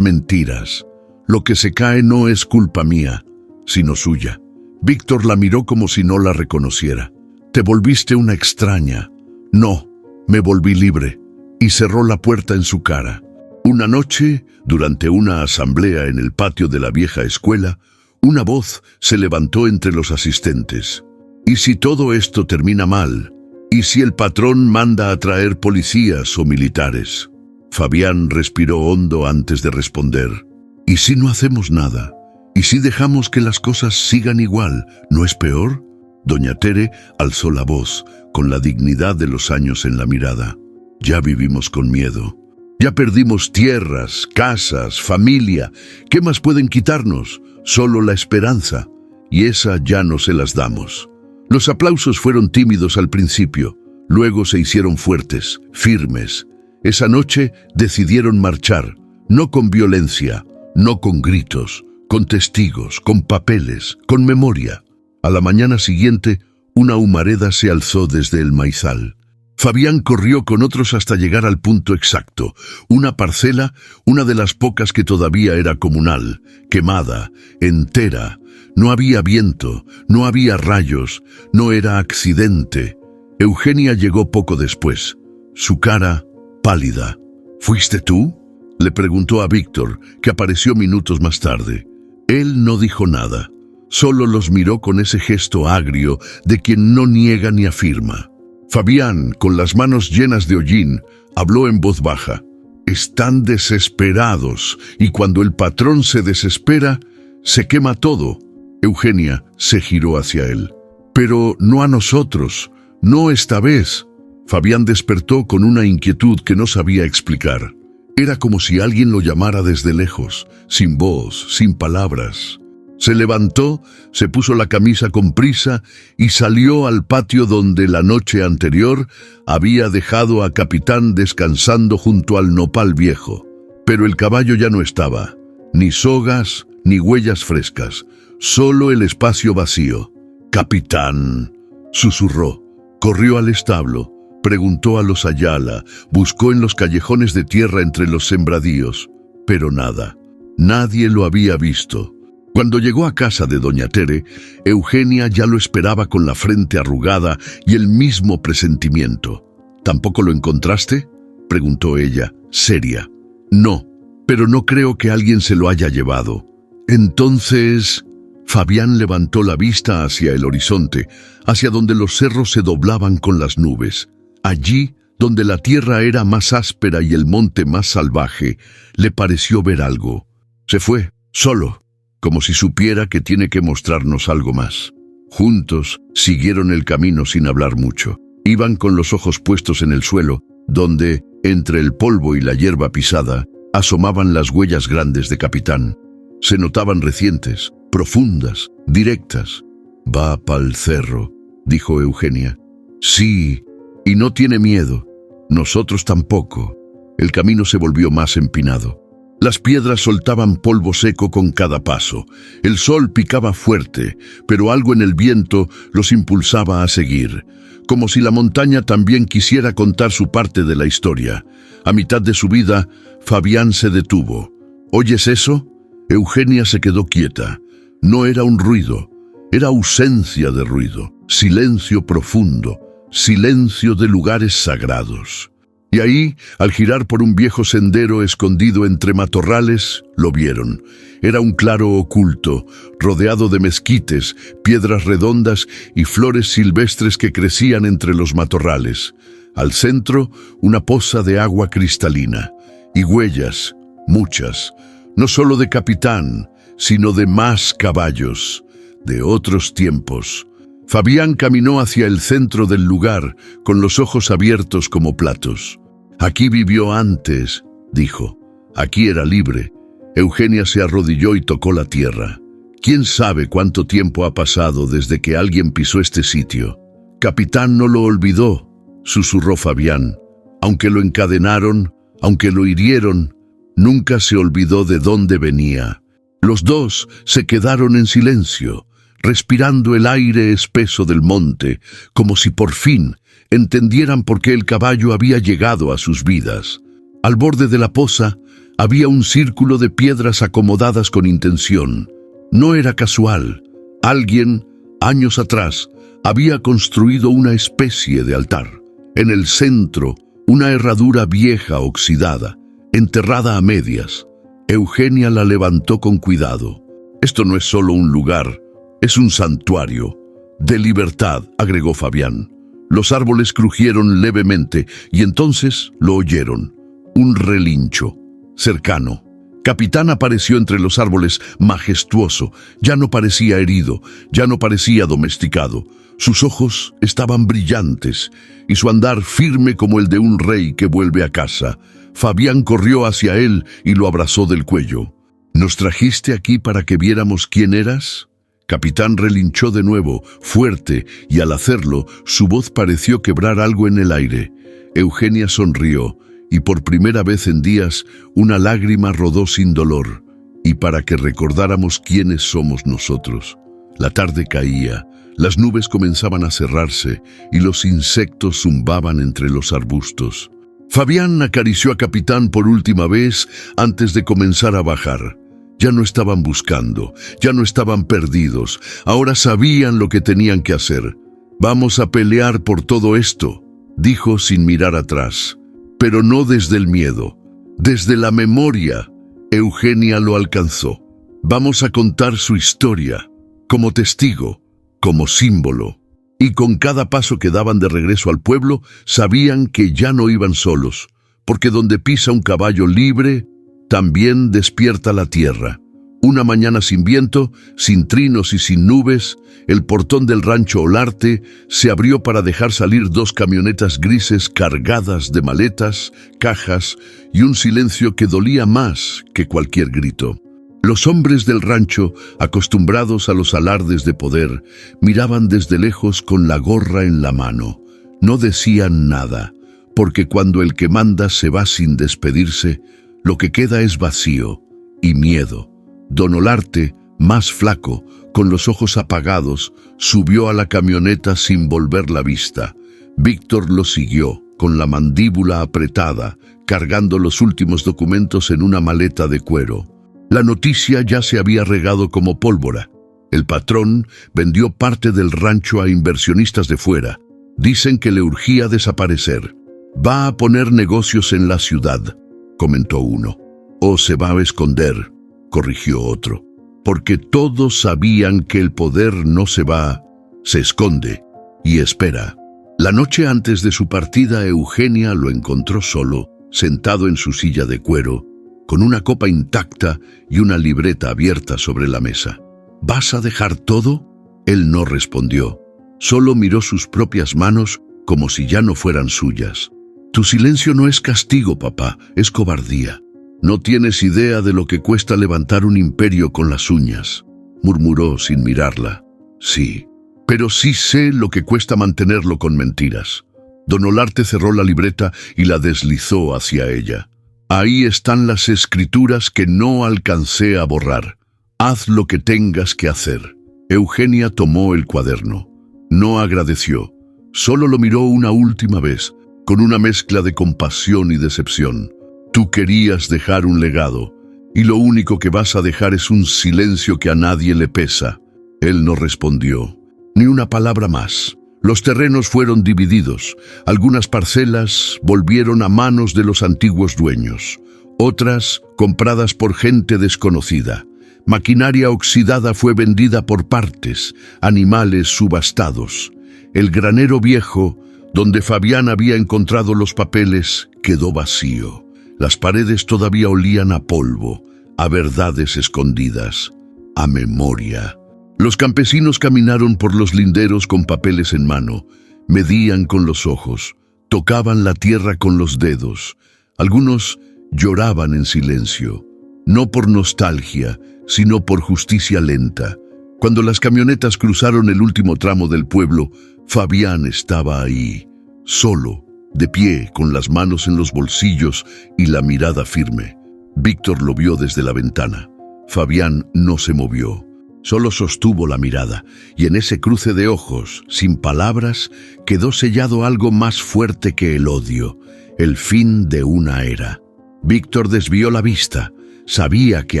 mentiras. Lo que se cae no es culpa mía, sino suya». Víctor la miró como si no la reconociera. «Te volviste una extraña». «No, me volví libre», y cerró la puerta en su cara. Una noche, durante una asamblea en el patio de la vieja escuela, Una voz se levantó entre los asistentes. ¿Y si todo esto termina mal? ¿Y si el patrón manda a traer policías o militares? Fabián respiró hondo antes de responder. ¿Y si no hacemos nada? ¿Y si dejamos que las cosas sigan igual? ¿No es peor? Doña Tere alzó la voz, con la dignidad de los años en la mirada. Ya vivimos con miedo. Ya perdimos tierras, casas, familia. ¿Qué más pueden quitarnos? Solo la esperanza. Y esa ya no se las damos. Los aplausos fueron tímidos al principio. Luego se hicieron fuertes, firmes. Esa noche decidieron marchar. No con violencia, no con gritos, con testigos, con papeles, con memoria. A la mañana siguiente, una humareda se alzó desde el maizal. Fabián corrió con otros hasta llegar al punto exacto. Una parcela, una de las pocas que todavía era comunal, quemada, entera. No había viento, no había rayos, no era accidente. Eugenia llegó poco después, su cara pálida. ¿Fuiste tú?, le preguntó a Víctor, que apareció minutos más tarde. Él no dijo nada, solo los miró con ese gesto agrio de quien no niega ni afirma. Fabián, con las manos llenas de hollín, habló en voz baja. Están desesperados, y cuando el patrón se desespera, se quema todo. Eugenia se giró hacia él. Pero no a nosotros, no esta vez. Fabián despertó con una inquietud que no sabía explicar. Era como si alguien lo llamara desde lejos, sin voz, sin palabras. Se levantó, se puso la camisa con prisa y salió al patio donde la noche anterior había dejado a Capitán descansando junto al nopal viejo. Pero el caballo ya no estaba, ni sogas, ni huellas frescas, solo el espacio vacío. «Capitán», susurró, corrió al establo, preguntó a los Ayala, buscó en los callejones de tierra entre los sembradíos, pero nada, nadie lo había visto. Cuando llegó a casa de doña Tere, Eugenia ya lo esperaba con la frente arrugada y el mismo presentimiento. «¿Tampoco lo encontraste?», preguntó ella, seria. «No, pero no creo que alguien se lo haya llevado». Entonces, Fabián levantó la vista hacia el horizonte, hacia donde los cerros se doblaban con las nubes. Allí, donde la tierra era más áspera y el monte más salvaje, le pareció ver algo. Se fue, solo, como si supiera que tiene que mostrarnos algo más. Juntos siguieron el camino sin hablar mucho. Iban con los ojos puestos en el suelo, donde, entre el polvo y la hierba pisada, asomaban las huellas grandes de Capitán. Se notaban recientes, profundas, directas. «Va pa'l cerro», dijo Eugenia. «Sí, y no tiene miedo. Nosotros tampoco». El camino se volvió más empinado. Las piedras soltaban polvo seco con cada paso. El sol picaba fuerte, pero algo en el viento los impulsaba a seguir, como si la montaña también quisiera contar su parte de la historia. A mitad de su vida, Fabián se detuvo. «¿Oyes eso?». Eugenia se quedó quieta. No era un ruido, era ausencia de ruido, silencio profundo, silencio de lugares sagrados. Y ahí, al girar por un viejo sendero escondido entre matorrales, lo vieron. Era un claro oculto, rodeado de mezquites, piedras redondas y flores silvestres que crecían entre los matorrales. Al centro, una poza de agua cristalina. Y huellas, muchas, no solo de Capitán, sino de más caballos, de otros tiempos. Fabián caminó hacia el centro del lugar, con los ojos abiertos como platos. «Aquí vivió antes», dijo. «Aquí era libre». Eugenia se arrodilló y tocó la tierra. «¿Quién sabe cuánto tiempo ha pasado desde que alguien pisó este sitio?» «Capitán no lo olvidó», susurró Fabián. «Aunque lo encadenaron, aunque lo hirieron, nunca se olvidó de dónde venía». Los dos se quedaron en silencio, respirando el aire espeso del monte, como si por fin entendieran por qué el caballo había llegado a sus vidas. Al borde de la poza había un círculo de piedras acomodadas con intención. No era casual. Alguien, años atrás, había construido una especie de altar. En el centro, una herradura vieja oxidada, enterrada a medias. Eugenia la levantó con cuidado. Esto no es solo un lugar, es un santuario. De libertad, agregó Fabián. Los árboles crujieron levemente y entonces lo oyeron. Un relincho, cercano. Capitán apareció entre los árboles majestuoso. Ya no parecía herido, ya no parecía domesticado. Sus ojos estaban brillantes y su andar firme como el de un rey que vuelve a casa. Fabián corrió hacia él y lo abrazó del cuello. ¿Nos trajiste aquí para que viéramos quién eras? Capitán relinchó de nuevo, fuerte, y al hacerlo, su voz pareció quebrar algo en el aire. Eugenia sonrió, y por primera vez en días, una lágrima rodó sin dolor, y para que recordáramos quiénes somos nosotros. La tarde caía, las nubes comenzaban a cerrarse, y los insectos zumbaban entre los arbustos. Fabián acarició a Capitán por última vez antes de comenzar a bajar. Ya no estaban buscando, ya no estaban perdidos, ahora sabían lo que tenían que hacer. «Vamos a pelear por todo esto», dijo sin mirar atrás. Pero no desde el miedo, desde la memoria. Eugenia lo alcanzó. «Vamos a contar su historia, como testigo, como símbolo». Y con cada paso que daban de regreso al pueblo, sabían que ya no iban solos, porque donde pisa un caballo libre, también despierta la tierra. Una mañana sin viento, sin trinos y sin nubes, el portón del rancho Olarte se abrió para dejar salir 2 camionetas grises cargadas de maletas, cajas y un silencio que dolía más que cualquier grito. Los hombres del rancho, acostumbrados a los alardes de poder, miraban desde lejos con la gorra en la mano. No decían nada, porque cuando el que manda se va sin despedirse, lo que queda es vacío y miedo. Don Olarte, más flaco, con los ojos apagados, subió a la camioneta sin volver la vista. Víctor lo siguió, con la mandíbula apretada, cargando los últimos documentos en una maleta de cuero. La noticia ya se había regado como pólvora. El patrón vendió parte del rancho a inversionistas de fuera. Dicen que le urgía desaparecer. «Va a poner negocios en la ciudad», comentó uno. «O se va a esconder», corrigió otro. Porque todos sabían que el poder no se va, se esconde y espera. La noche antes de su partida, Eugenia lo encontró solo, sentado en su silla de cuero, con una copa intacta y una libreta abierta sobre la mesa. «¿Vas a dejar todo?». Él no respondió. Solo miró sus propias manos como si ya no fueran suyas. «Tu silencio no es castigo, papá, es cobardía. No tienes idea de lo que cuesta levantar un imperio con las uñas», murmuró sin mirarla. «Sí, pero sí sé lo que cuesta mantenerlo con mentiras». Don Olarte cerró la libreta y la deslizó hacia ella. «Ahí están las escrituras que no alcancé a borrar. Haz lo que tengas que hacer». Eugenia tomó el cuaderno. No agradeció. Solo lo miró una última vez, con una mezcla de compasión y decepción. «Tú querías dejar un legado, y lo único que vas a dejar es un silencio que a nadie le pesa». Él no respondió, ni una palabra más. Los terrenos fueron divididos. Algunas parcelas volvieron a manos de los antiguos dueños. Otras, compradas por gente desconocida. Maquinaria oxidada fue vendida por partes, animales subastados. El granero viejo, donde Fabián había encontrado los papeles, quedó vacío. Las paredes todavía olían a polvo, a verdades escondidas, a memoria. Los campesinos caminaron por los linderos con papeles en mano, medían con los ojos, tocaban la tierra con los dedos. Algunos lloraban en silencio, no por nostalgia, sino por justicia lenta. Cuando las camionetas cruzaron el último tramo del pueblo, Fabián estaba ahí, solo, de pie, con las manos en los bolsillos y la mirada firme. Víctor lo vio desde la ventana. Fabián no se movió. Solo sostuvo la mirada, y en ese cruce de ojos, sin palabras, quedó sellado algo más fuerte que el odio, el fin de una era. Víctor desvió la vista, sabía que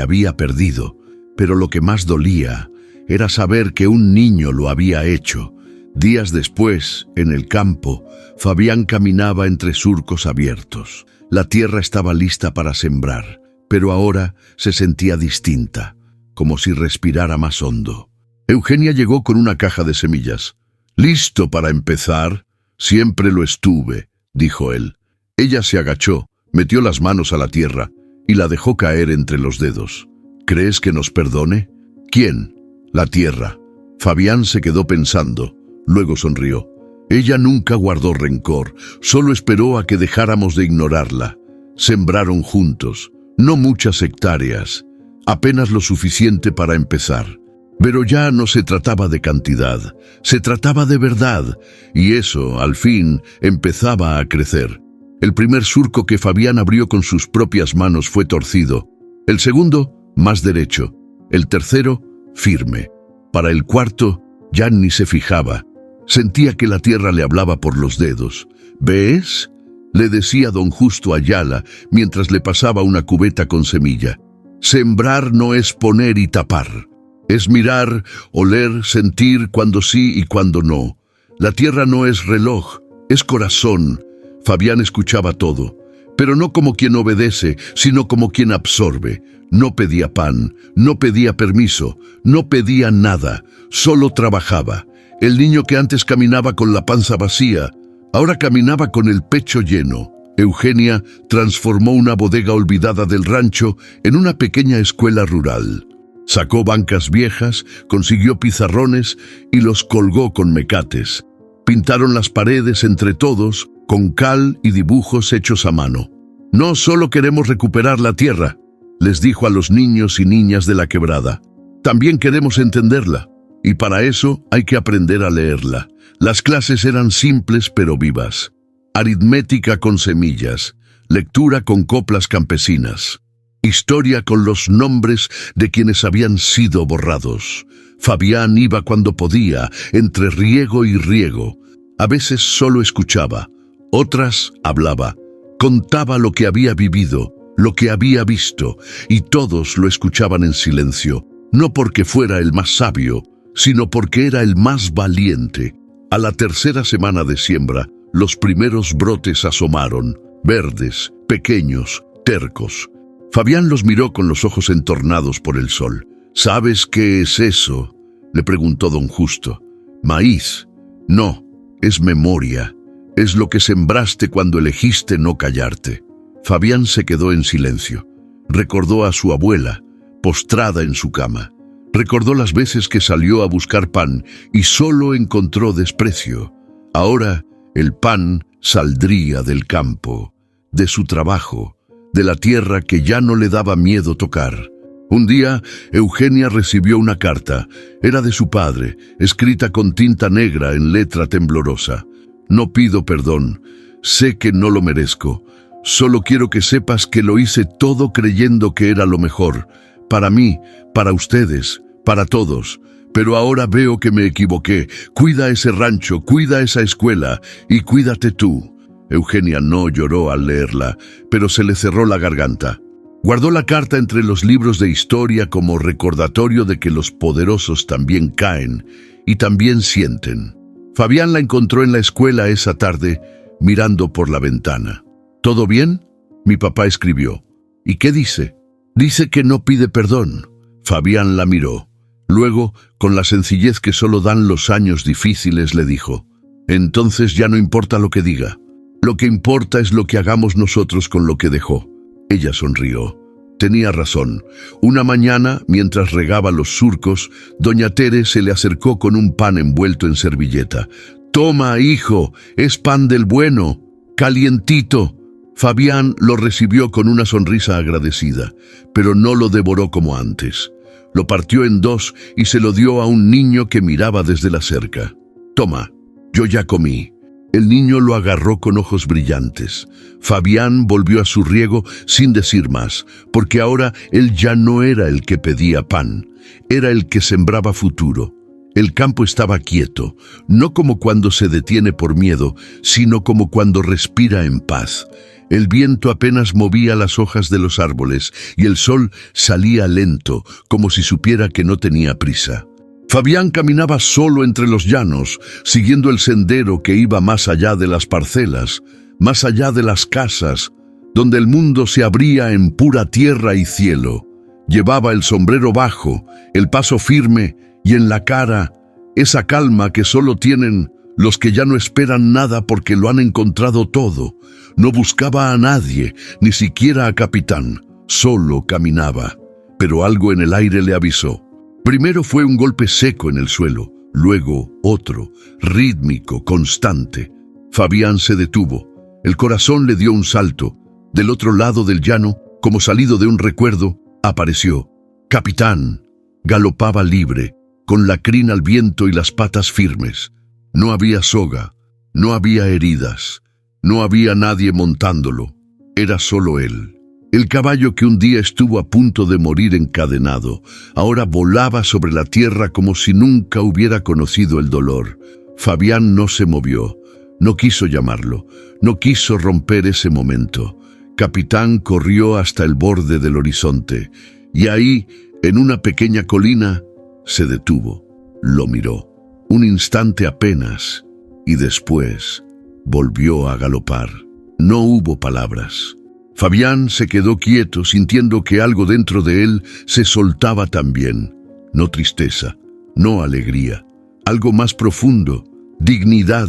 había perdido, pero lo que más dolía era saber que un niño lo había hecho. Días después, en el campo, Fabián caminaba entre surcos abiertos. La tierra estaba lista para sembrar, pero ahora se sentía distinta, como si respirara más hondo. Eugenia llegó con una caja de semillas. «Listo para empezar. Siempre lo estuve», dijo él. Ella se agachó, metió las manos a la tierra y la dejó caer entre los dedos. «¿Crees que nos perdone?» «¿Quién?» «La tierra». Fabián se quedó pensando, luego sonrió. Ella nunca guardó rencor, solo esperó a que dejáramos de ignorarla. Sembraron juntos, no muchas hectáreas, apenas lo suficiente para empezar. Pero ya no se trataba de cantidad, se trataba de verdad, y eso, al fin, empezaba a crecer. El primer surco que Fabián abrió con sus propias manos fue torcido, el segundo, más derecho, el tercero, firme. Para el cuarto, ya ni se fijaba. Sentía que la tierra le hablaba por los dedos. «¿Ves?», le decía don Justo Ayala mientras le pasaba una cubeta con semilla. «Sembrar no es poner y tapar. Es mirar, oler, sentir cuando sí y cuando no. La tierra no es reloj, es corazón». Fabián escuchaba todo, pero no como quien obedece, sino como quien absorbe. No pedía pan, no pedía permiso, no pedía nada, solo trabajaba. El niño que antes caminaba con la panza vacía, ahora caminaba con el pecho lleno. Eugenia transformó una bodega olvidada del rancho en una pequeña escuela rural. Sacó bancas viejas, consiguió pizarrones y los colgó con mecates. Pintaron las paredes entre todos con cal y dibujos hechos a mano. «No solo queremos recuperar la tierra», les dijo a los niños y niñas de la quebrada. «También queremos entenderla, y para eso hay que aprender a leerla». Las clases eran simples pero vivas. Aritmética con semillas, lectura con coplas campesinas, historia con los nombres de quienes habían sido borrados. Fabián iba cuando podía, entre riego y riego. A veces solo escuchaba, otras hablaba. Contaba lo que había vivido, lo que había visto, y todos lo escuchaban en silencio, no porque fuera el más sabio, sino porque era el más valiente. A la tercera semana de siembra, los primeros brotes asomaron, verdes, pequeños, tercos. Fabián los miró con los ojos entornados por el sol. «¿Sabes qué es eso?», le preguntó don Justo. «Maíz». «No, es memoria. Es lo que sembraste cuando elegiste no callarte». Fabián se quedó en silencio. Recordó a su abuela, postrada en su cama. Recordó las veces que salió a buscar pan y solo encontró desprecio. Ahora el pan saldría del campo, de su trabajo, de la tierra que ya no le daba miedo tocar. Un día, Eugenia recibió una carta. Era de su padre, escrita con tinta negra en letra temblorosa. «No pido perdón. Sé que no lo merezco. Solo quiero que sepas que lo hice todo creyendo que era lo mejor. Para mí, para ustedes, para todos. Pero ahora veo que me equivoqué. Cuida ese rancho, cuida esa escuela y cuídate tú». Eugenia no lloró al leerla, pero se le cerró la garganta. Guardó la carta entre los libros de historia como recordatorio de que los poderosos también caen y también sienten. Fabián la encontró en la escuela esa tarde, mirando por la ventana. «¿Todo bien?», mi papá escribió. «¿Y qué dice?». «Dice que no pide perdón». Fabián la miró. Luego, con la sencillez que solo dan los años difíciles, le dijo: «Entonces ya no importa lo que diga. Lo que importa es lo que hagamos nosotros con lo que dejó». Ella sonrió. Tenía razón. Una mañana, mientras regaba los surcos, doña Tere se le acercó con un pan envuelto en servilleta. «Toma, hijo, es pan del bueno, calientito». Fabián lo recibió con una sonrisa agradecida, pero no lo devoró como antes. Lo partió en dos y se lo dio a un niño que miraba desde la cerca. «Toma, yo ya comí». El niño lo agarró con ojos brillantes. Fabián volvió a su riego sin decir más, porque ahora él ya no era el que pedía pan, era el que sembraba futuro. El campo estaba quieto, no como cuando se detiene por miedo, sino como cuando respira en paz. El viento apenas movía las hojas de los árboles y el sol salía lento, como si supiera que no tenía prisa. Fabián caminaba solo entre los llanos, siguiendo el sendero que iba más allá de las parcelas, más allá de las casas, donde el mundo se abría en pura tierra y cielo. Llevaba el sombrero bajo, el paso firme y en la cara esa calma que solo tienen los que ya no esperan nada porque lo han encontrado todo. No buscaba a nadie, ni siquiera a Capitán, solo caminaba. Pero algo en el aire le avisó. Primero fue un golpe seco en el suelo, luego otro, rítmico, constante. Fabián se detuvo. El corazón le dio un salto. Del otro lado del llano, como salido de un recuerdo, apareció. Capitán. Galopaba libre, con la crin al viento y las patas firmes. No había soga, no había heridas, no había nadie montándolo. Era solo él. El caballo que un día estuvo a punto de morir encadenado, ahora volaba sobre la tierra como si nunca hubiera conocido el dolor. Fabián no se movió, no quiso llamarlo, no quiso romper ese momento. Capitán corrió hasta el borde del horizonte, y ahí, en una pequeña colina, se detuvo. Lo miró, un instante apenas, y después volvió a galopar. No hubo palabras. Fabián se quedó quieto, sintiendo que algo dentro de él se soltaba también. No tristeza, no alegría, algo más profundo, dignidad.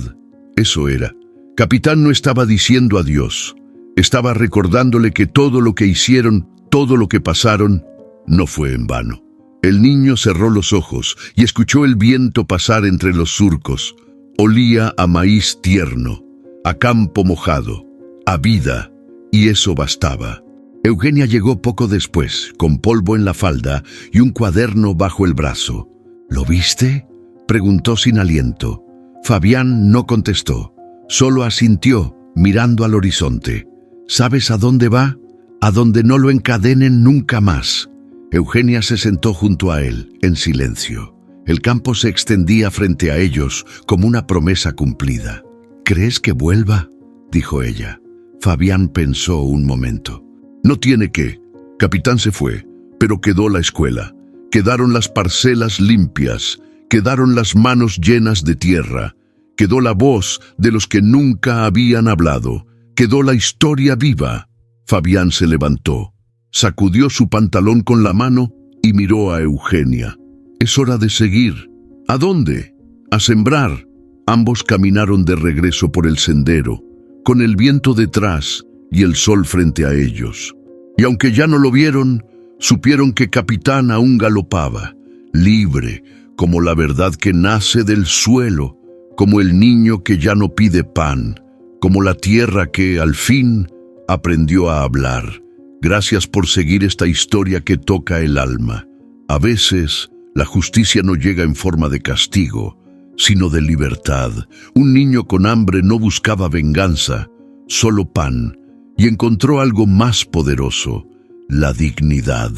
Eso era. Capitán no estaba diciendo adiós, estaba recordándole que todo lo que hicieron, todo lo que pasaron, no fue en vano. El niño cerró los ojos y escuchó el viento pasar entre los surcos. Olía a maíz tierno, a campo mojado, a vida, y eso bastaba. Eugenia llegó poco después, con polvo en la falda y un cuaderno bajo el brazo. ¿Lo viste?, preguntó sin aliento. Fabián no contestó, solo asintió, mirando al horizonte. ¿Sabes a dónde va? A donde no lo encadenen nunca más. Eugenia se sentó junto a él, en silencio. El campo se extendía frente a ellos como una promesa cumplida. ¿Crees que vuelva?, dijo ella. Fabián pensó un momento. No tiene que. Capitán se fue, pero quedó la escuela. Quedaron las parcelas limpias, quedaron las manos llenas de tierra, quedó la voz de los que nunca habían hablado, quedó la historia viva. Fabián se levantó. Sacudió su pantalón con la mano y miró a Eugenia. Es hora de seguir. ¿A dónde? A sembrar. Ambos caminaron de regreso por el sendero, con el viento detrás y el sol frente a ellos. Y aunque ya no lo vieron, supieron que Capitán aún galopaba, libre, como la verdad que nace del suelo, como el niño que ya no pide pan, como la tierra que, al fin, aprendió a hablar. Gracias por seguir esta historia que toca el alma. A veces, la justicia no llega en forma de castigo, sino de libertad. Un niño con hambre no buscaba venganza, solo pan, y encontró algo más poderoso, la dignidad.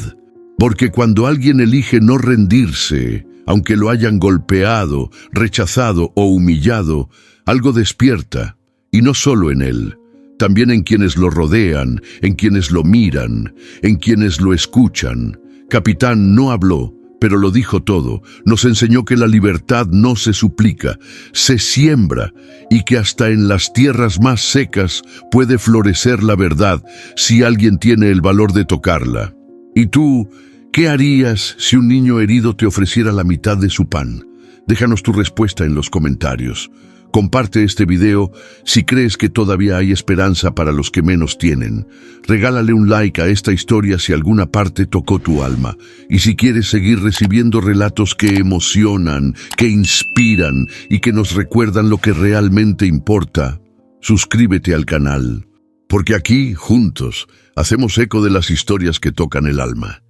Porque cuando alguien elige no rendirse, aunque lo hayan golpeado, rechazado o humillado, algo despierta, y no solo en él, también en quienes lo rodean, en quienes lo miran, en quienes lo escuchan. Capitán no habló, pero lo dijo todo. Nos enseñó que la libertad no se suplica, se siembra, y que hasta en las tierras más secas puede florecer la verdad si alguien tiene el valor de tocarla. ¿Y tú, qué harías si un niño herido te ofreciera la mitad de su pan? Déjanos tu respuesta en los comentarios. Comparte este video si crees que todavía hay esperanza para los que menos tienen. Regálale un like a esta historia si alguna parte tocó tu alma. Y si quieres seguir recibiendo relatos que emocionan, que inspiran y que nos recuerdan lo que realmente importa, suscríbete al canal. Porque aquí, juntos, hacemos eco de las historias que tocan el alma.